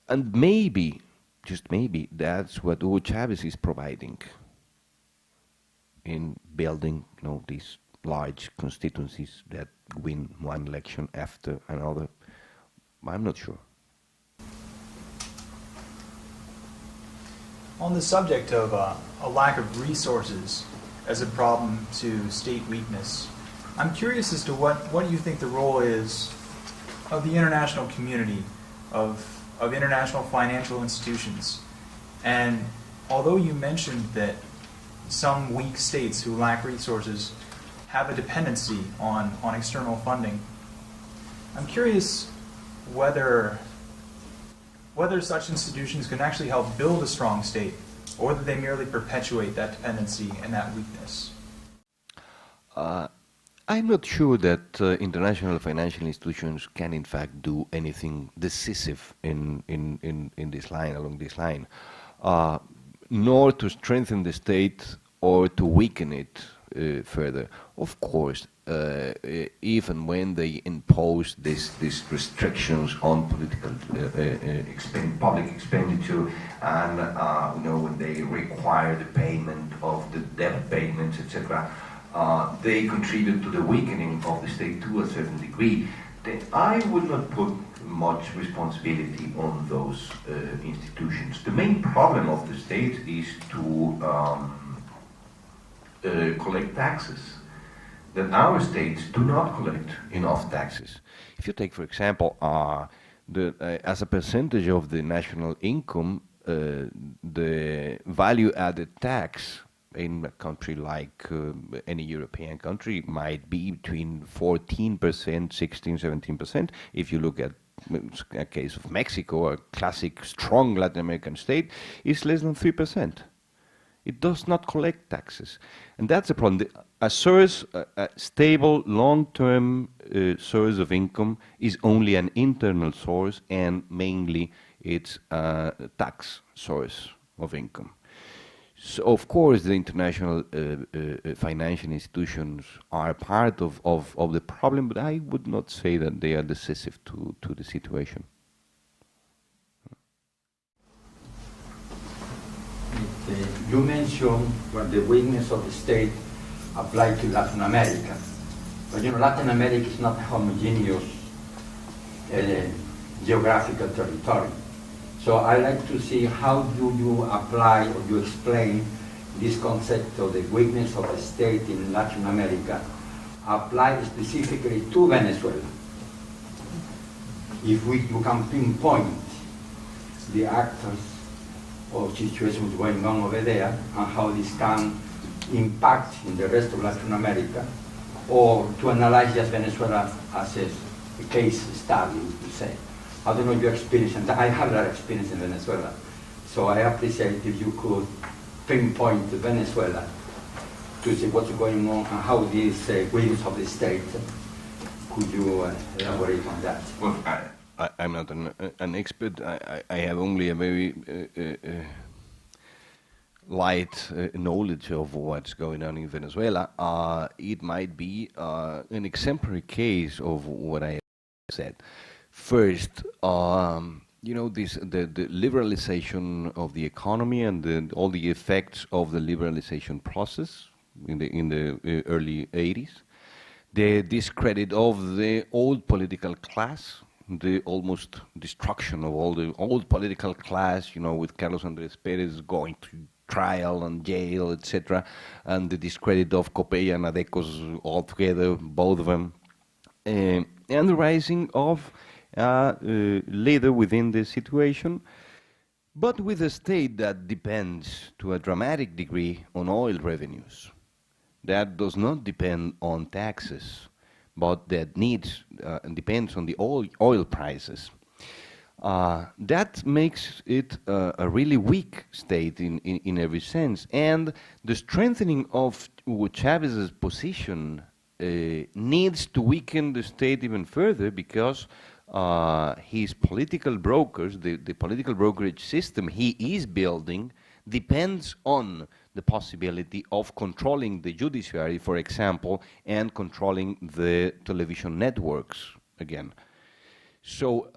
and maybe, just maybe, that's what Hugo Chavez is providing in building, these large constituencies that win one election after another. I'm not sure. On the subject of a lack of resources as a problem to state weakness, I'm curious as to what you think the role is of the international community, of international financial institutions. And although you mentioned that some weak states who lack resources have a dependency on external funding, I'm curious whether such institutions can actually help build a strong state, or that they merely perpetuate that dependency and that weakness. I'm not sure that international financial institutions can in fact do anything decisive in this line, along this line, nor to strengthen the state or to weaken it further. Of course, even when they impose these restrictions on political public expenditure, and when they require the payment of the debt payments, etc., they contribute to the weakening of the state to a certain degree. Then I would not put much responsibility on those institutions. The main problem of the state is to collect taxes. That our states do not collect enough taxes. If you take, for example, as a percentage of the national income, the value-added tax in a country like any European country might be between 14%, 16, 17%. If you look at a case of Mexico, a classic strong Latin American state, it's less than 3%. It does not collect taxes. And that's a problem. A source, a stable, long-term source of income is only an internal source, and mainly it's a tax source of income. So of course, the international financial institutions are part of the problem, but I would not say that they are decisive to the situation. You mentioned what the weakness of the state applied to Latin America. But you know, Latin America is not a homogeneous geographical territory. So I like to see how do you apply or you explain this concept of the weakness of the state in Latin America applied specifically to Venezuela. If you can pinpoint the actors or situations going on over there and how this can impact in the rest of Latin America, or to analyze just Venezuela as a case study, to say. I don't know your experience, and I have that experience in Venezuela. So I appreciate if you could pinpoint Venezuela to see what's going on and how this weakness of the state, could you elaborate on that? Well, I'm not an expert. I have only a very light knowledge of what's going on in Venezuela. It might be an exemplary case of what I said. First, you know, the liberalization of the economy and all the effects of the liberalization process in the early 80s, the discredit of the old political class, the almost destruction of all the old political class, you know, with Carlos Andrés Pérez going to trial and jail, etc., and the discredit of Copey and Adecos altogether, both of them, and the rising of leader within the situation, but with a state that depends to a dramatic degree on oil revenues. That does not depend on taxes, but that needs and depends on the oil prices. That makes it a really weak state in every sense. And the strengthening of Hugo Chávez's position needs to weaken the state even further, because his political brokers, the political brokerage system he is building, depends on the possibility of controlling the judiciary, for example, and controlling the television networks again. So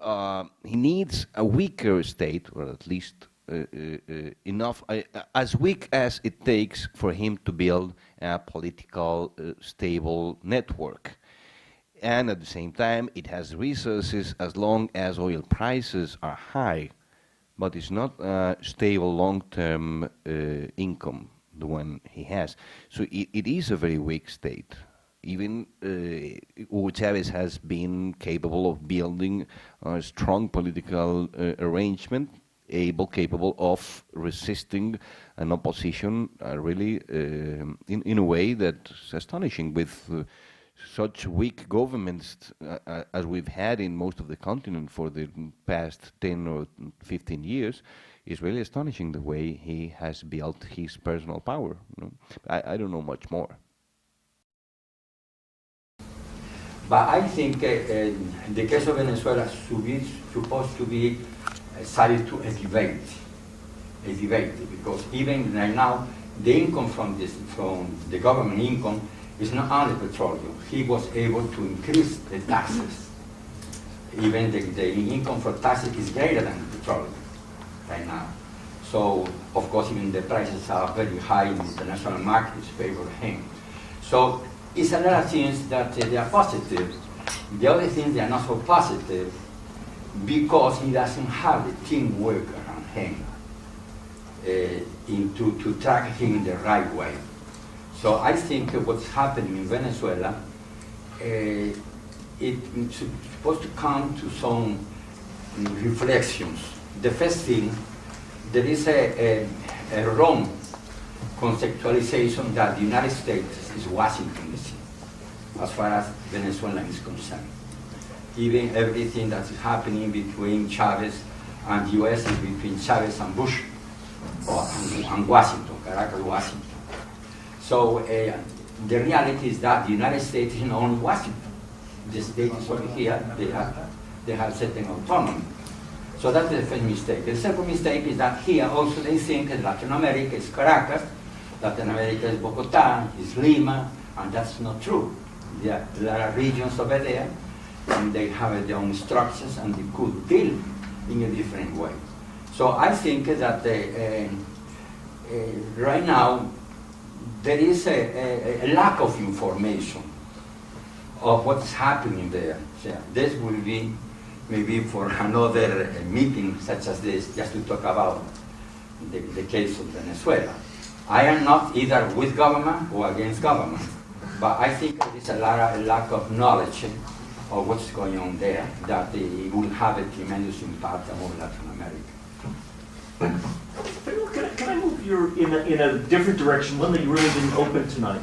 he needs a weaker state, or at least enough, as weak as it takes for him to build a political stable network. And at the same time, it has resources as long as oil prices are high, but it's not a stable long-term income, the one he has. So it is a very weak state. Even Hugo Chávez has been capable of building a strong political arrangement, capable of resisting an opposition really in a way that's astonishing, with such weak governments as we've had in most of the continent for the past 10 or 15 years. Is really astonishing the way he has built his personal power. You know? I don't know much more. But I think the case of Venezuela is supposed to be started to elevate, because even right now, the income from the government income is not only petroleum. He was able to increase the taxes. Even the income for taxes is greater than petroleum right now. So, of course, even the prices are very high in the international markets favor him. So, it's a lot of things that they are positive. The other things, they are not so positive because he doesn't have the teamwork around him to track him in the right way. So I think what's happening in Venezuela, it's supposed to come to some reflections. The first thing, there is a wrong conceptualization that the United States is Washington, D.C., as far as Venezuela is concerned. Even everything that is happening between Chavez and the U.S. is between Chavez and Bush, and Washington, Caracas, Washington. So the reality is that the United States is not only Washington. The state is over here, they have certain autonomy. So that's the first mistake. The second mistake is that here also they think that Latin America is Caracas, Latin America is Bogota, is Lima, and that's not true. There are regions over there, and they have their own structures, and they could deal in a different way. So I think that right now there is a lack of information of what's happening there. So this will be maybe for another meeting such as this, just to talk about the case of Venezuela. I am not either with government or against government, but I think there is a lack of knowledge of what's going on there, that it will have a tremendous impact on Latin America. Can I move you in a different direction, one that you really didn't open tonight?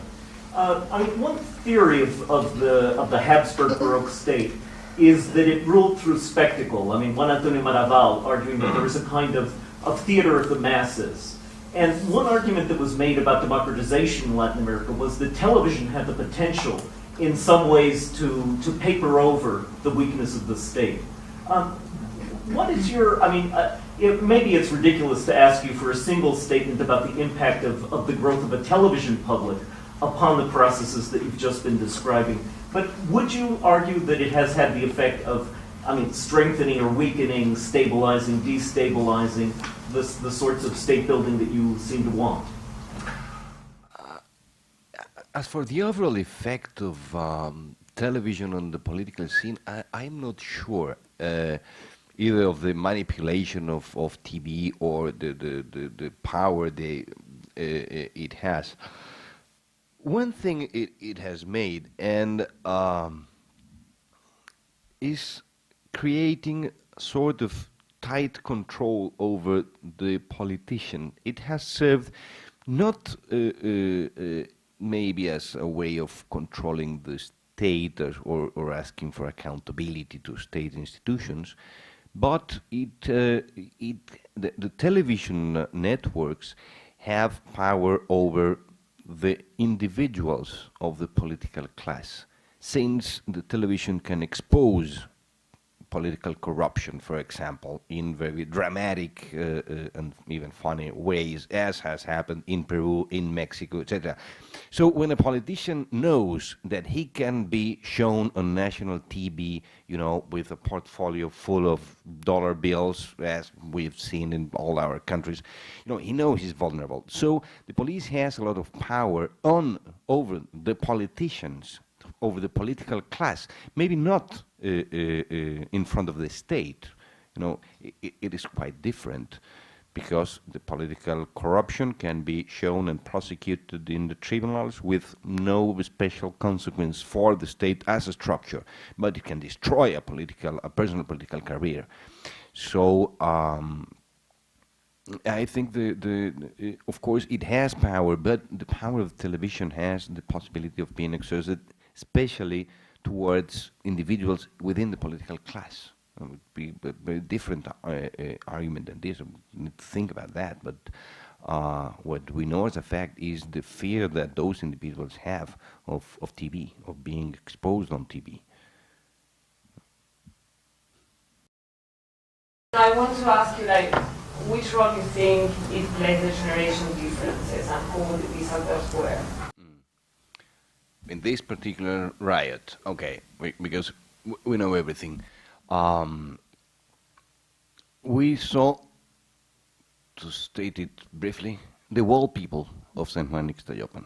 I mean, one theory of the Habsburg Baroque state is that it ruled through spectacle. I mean, Juan Antonio Maraval arguing that there was a kind of theater of the masses. And one argument that was made about democratization in Latin America was that television had the potential in some ways to paper over the weakness of the state. What is your, I mean, maybe it's ridiculous to ask you for a single statement about the impact of the growth of a television public upon the processes that you've just been describing, but would you argue that it has had the effect of, I mean, strengthening or weakening, stabilizing, destabilizing the sorts of state building that you seem to want? As for the overall effect of television on the political scene, I'm not sure either of the manipulation of TV or the power it has. One thing it has made and is creating sort of tight control over the politician. It has served not maybe as a way of controlling the state or asking for accountability to state institutions, but the television networks have power over the individuals of the political class, since the television can expose political corruption, for example, in very dramatic and even funny ways, as has happened in Peru, in Mexico, etc. So when a politician knows that he can be shown on national TV, you know, with a portfolio full of dollar bills, as we've seen in all our countries, you know, he knows he's vulnerable. So the police has a lot of power over the politicians, over the political class, maybe not in front of the state. You know, it is quite different, because the political corruption can be shown and prosecuted in the tribunals with no special consequence for the state as a structure, but it can destroy a personal political career. So I think of course it has power, but the power of television has the possibility of being exerted, especially towards individuals within the political class. It would be a very different argument than this. We need to think about that. But what we know as a fact is the fear that those individuals have of TV, of being exposed on TV. I want to ask you, like, which role you think it plays the generation differences and who these actors were? In this particular riot, okay, because we know everything. We saw, to state it briefly, the wall people of San Juan Ixtayopan.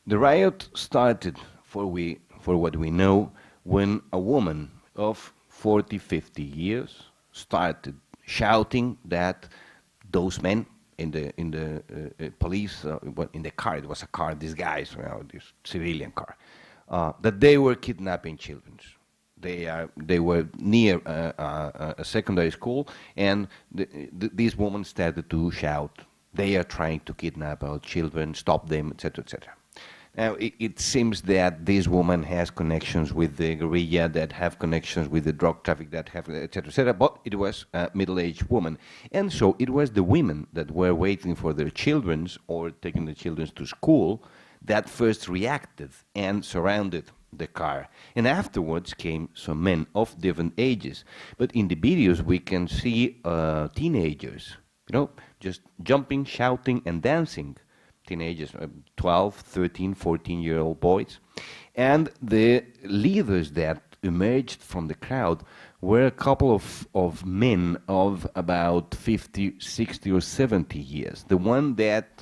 The riot started, for what we know, when a woman of 40, 50 years started shouting that those men in the police, in the car, it was a car disguised, you know, this civilian car, that they were kidnapping children. They were near a secondary school, and this woman started to shout, "They are trying to kidnap our children, stop them," etc., etc. Now, it seems that this woman has connections with the guerrilla, that have connections with the drug traffic, that have, etc., etc., but it was a middle-aged woman. And so it was the women that were waiting for their children or taking the children to school that first reacted and surrounded the car. And afterwards came some men of different ages. But in the videos we can see teenagers, just jumping, shouting, and dancing. Teenagers, 12, 13, 14-year-old boys. And the leaders that emerged from the crowd were a couple of men of about 50, 60, or 70 years. The one that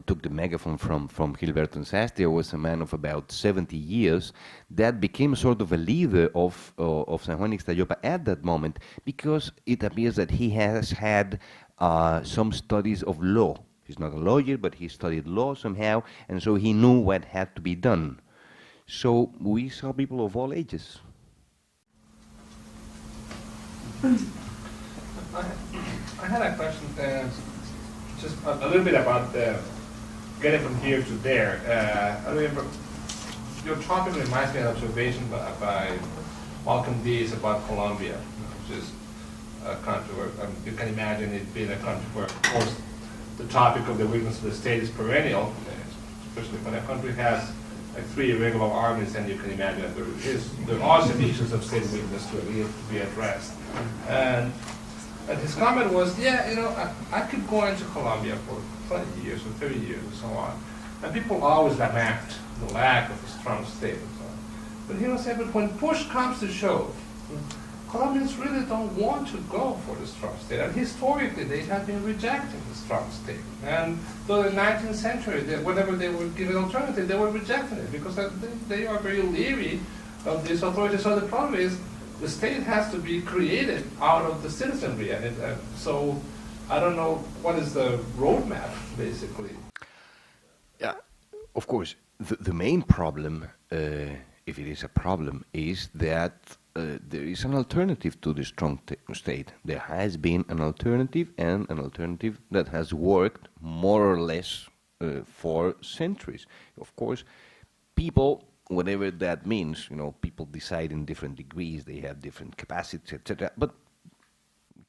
took the megaphone from Gilberto Sastre was a man of about 70 years that became sort of a leader of San Juan Ixtayopa at that moment, because it appears that he has had some studies of law. He's not a lawyer, but he studied law somehow, and so he knew what had to be done. So we saw people of all ages. I had a question, just a little bit about getting from here to there. I remember your topic reminds me of an observation by Malcolm Dees about Colombia, which is a country where you can imagine it being a country where, of course, the topic of the weakness of the state is perennial, especially when a country has like 3 irregular armies, and you can imagine that there are some issues of state weakness to be addressed. And his comment was, I could go into Colombia for 20 years or 30 years and so on, and people always lament the lack of a strong state and so on. But he was saying, but when push comes to shove, Colombians really don't want to go for the strong state. And historically, they have been rejecting the strong state. And though in the 19th century, whenever they were given an alternative, they were rejecting it because they are very leery of this authority. So the problem is, the state has to be created out of the citizenry. And so I don't know what is the roadmap, basically. Yeah, of course, the main problem, if it is a problem, is that there is an alternative to the strong state. There has been an alternative, and an alternative that has worked more or less for centuries. Of course, people, whatever that means, people decide in different degrees, they have different capacities, etc. But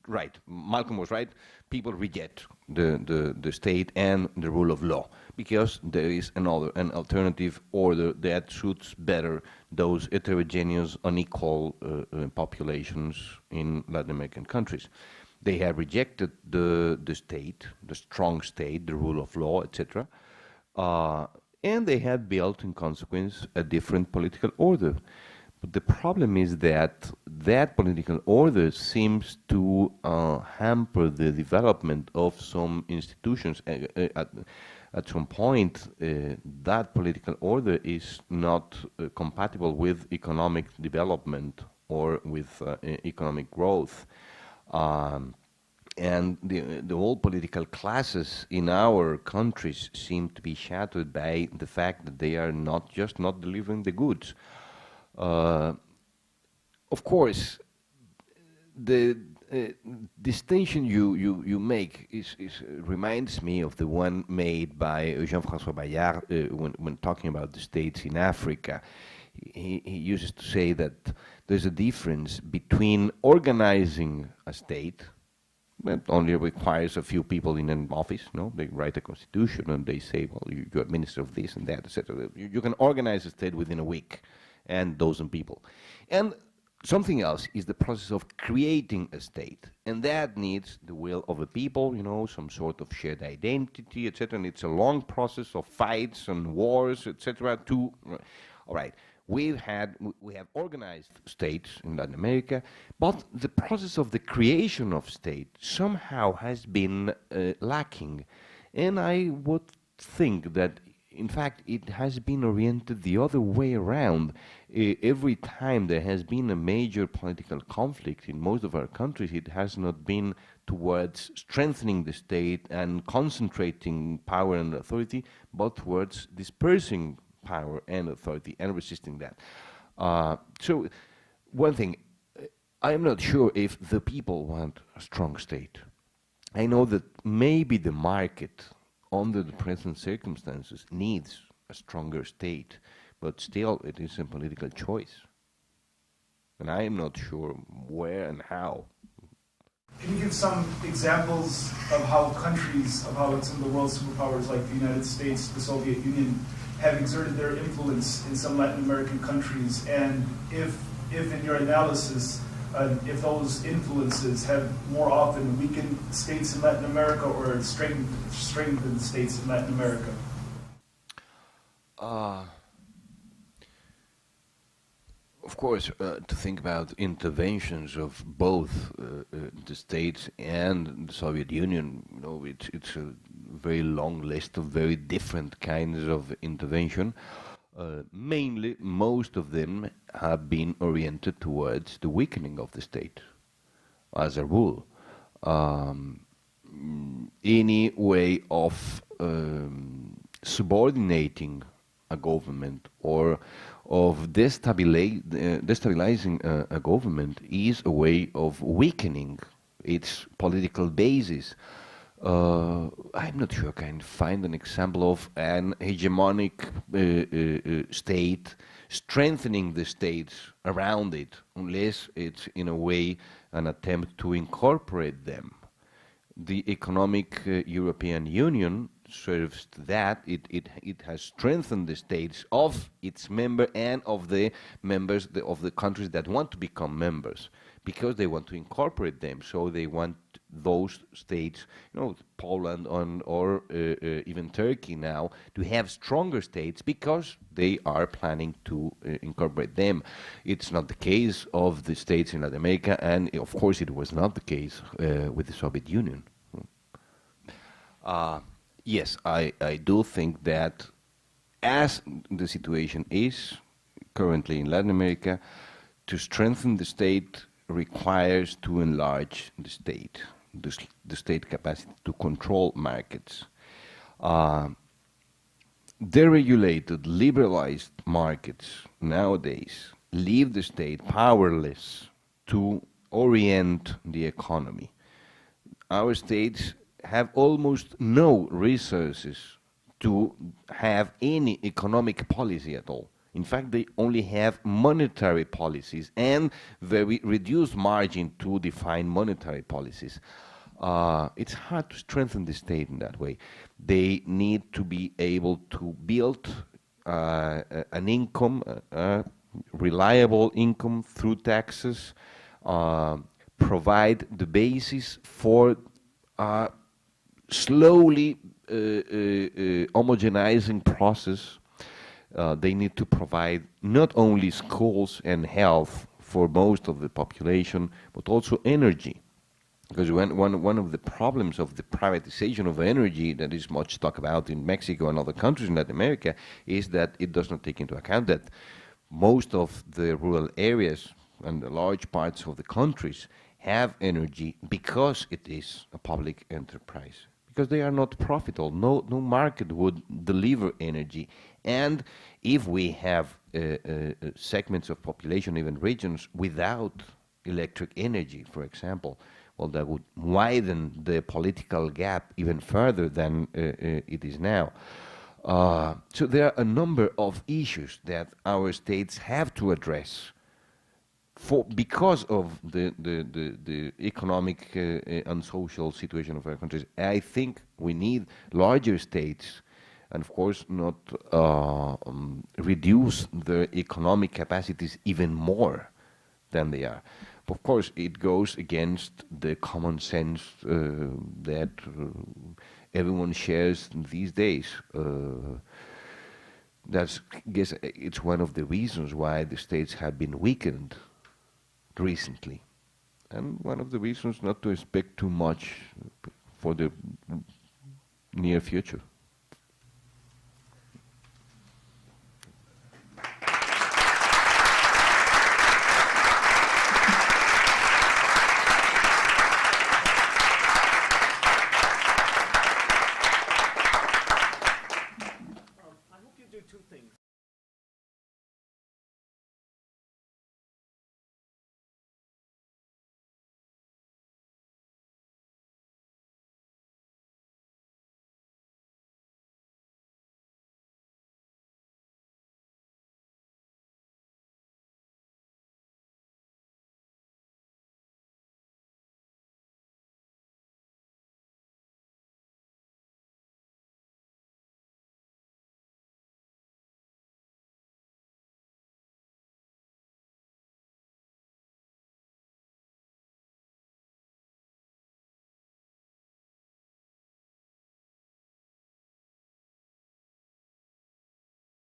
right, Malcolm was right. People reject the state and the rule of law because there is an alternative order that suits better those heterogeneous, unequal populations in Latin American countries. They have rejected the state, the strong state, the rule of law, etc. And they have built, in consequence, a different political order. But the problem is that that political order seems to hamper the development of some institutions. At some point, that political order is not compatible with economic development or with economic growth. And the whole political classes in our countries seem to be shattered by the fact that they are not delivering the goods. Of course, the distinction you make reminds me of the one made by Jean-François Bayard when talking about the states in Africa. He uses to say that there's a difference between organizing a state that only requires a few people in an office. They write a constitution and they say, well, you're a minister of this and that, etc. You can organize a state within a week and dozen people. And something else is the process of creating a state, and that needs the will of the people, some sort of shared identity, etc. And it's a long process of fights and wars, etc. All right, we have organized states in Latin America, but the process of the creation of state somehow has been lacking, and I would think that in fact, it has been oriented the other way around. Every time there has been a major political conflict in most of our countries, it has not been towards strengthening the state and concentrating power and authority, but towards dispersing power and authority and resisting that. So, one thing, I am not sure if the people want a strong state. I know that maybe the market, under the present circumstances, needs a stronger state, but still it is a political choice. And I am not sure where and how. Can you give some examples of how countries, of how some of the world's superpowers like the United States, the Soviet Union, have exerted their influence in some Latin American countries, and if in your analysis, if those influences have more often weakened states in Latin America or strengthened states in Latin America? Of course, to think about interventions of both the states and the Soviet Union, you know, it's a very long list of very different kinds of intervention. Mainly, most of them have been oriented towards the weakening of the state, as a rule. Any way of subordinating a government or of destabilizing a government is a way of weakening its political basis. I'm not sure I can find an example of an hegemonic state strengthening the states around it, unless it's in a way an attempt to incorporate them. The economic European Union serves to that. It has strengthened the states of its member and of the members of the countries that want to become members, because they want to incorporate them. So they want those states, you know, Poland or even Turkey now, to have stronger states because they are planning to incorporate them. It's not the case of the states in Latin America, and of course it was not the case with the Soviet Union. Yes, I do think that as the situation is currently in Latin America, to strengthen the state requires to enlarge the state, the state capacity to control markets. Deregulated, liberalized markets nowadays leave the state powerless to orient the economy. Our states have almost no resources to have any economic policy at all. In fact, they only have monetary policies and very reduced margin to define monetary policies. It's hard to strengthen the state in that way. They need to be able to build an income, reliable income through taxes, provide the basis for slowly homogenizing process. They need to provide not only schools and health for most of the population, but also energy. Because one of the problems of the privatization of energy that is much talked about in Mexico and other countries in Latin America is that it does not take into account that most of the rural areas and the large parts of the countries have energy because it is a public enterprise, because they are not profitable. No market would deliver energy. And if we have segments of population, even regions, without electric energy, for example, well, that would widen the political gap even further than it is now. So there are a number of issues that our states have to address because of the economic and social situation of our countries. I think we need larger states, and of course not reduce their economic capacities even more than they are. Of course, it goes against the common sense that everyone shares these days. I guess it's one of the reasons why the states have been weakened recently, and one of the reasons not to expect too much for the near future.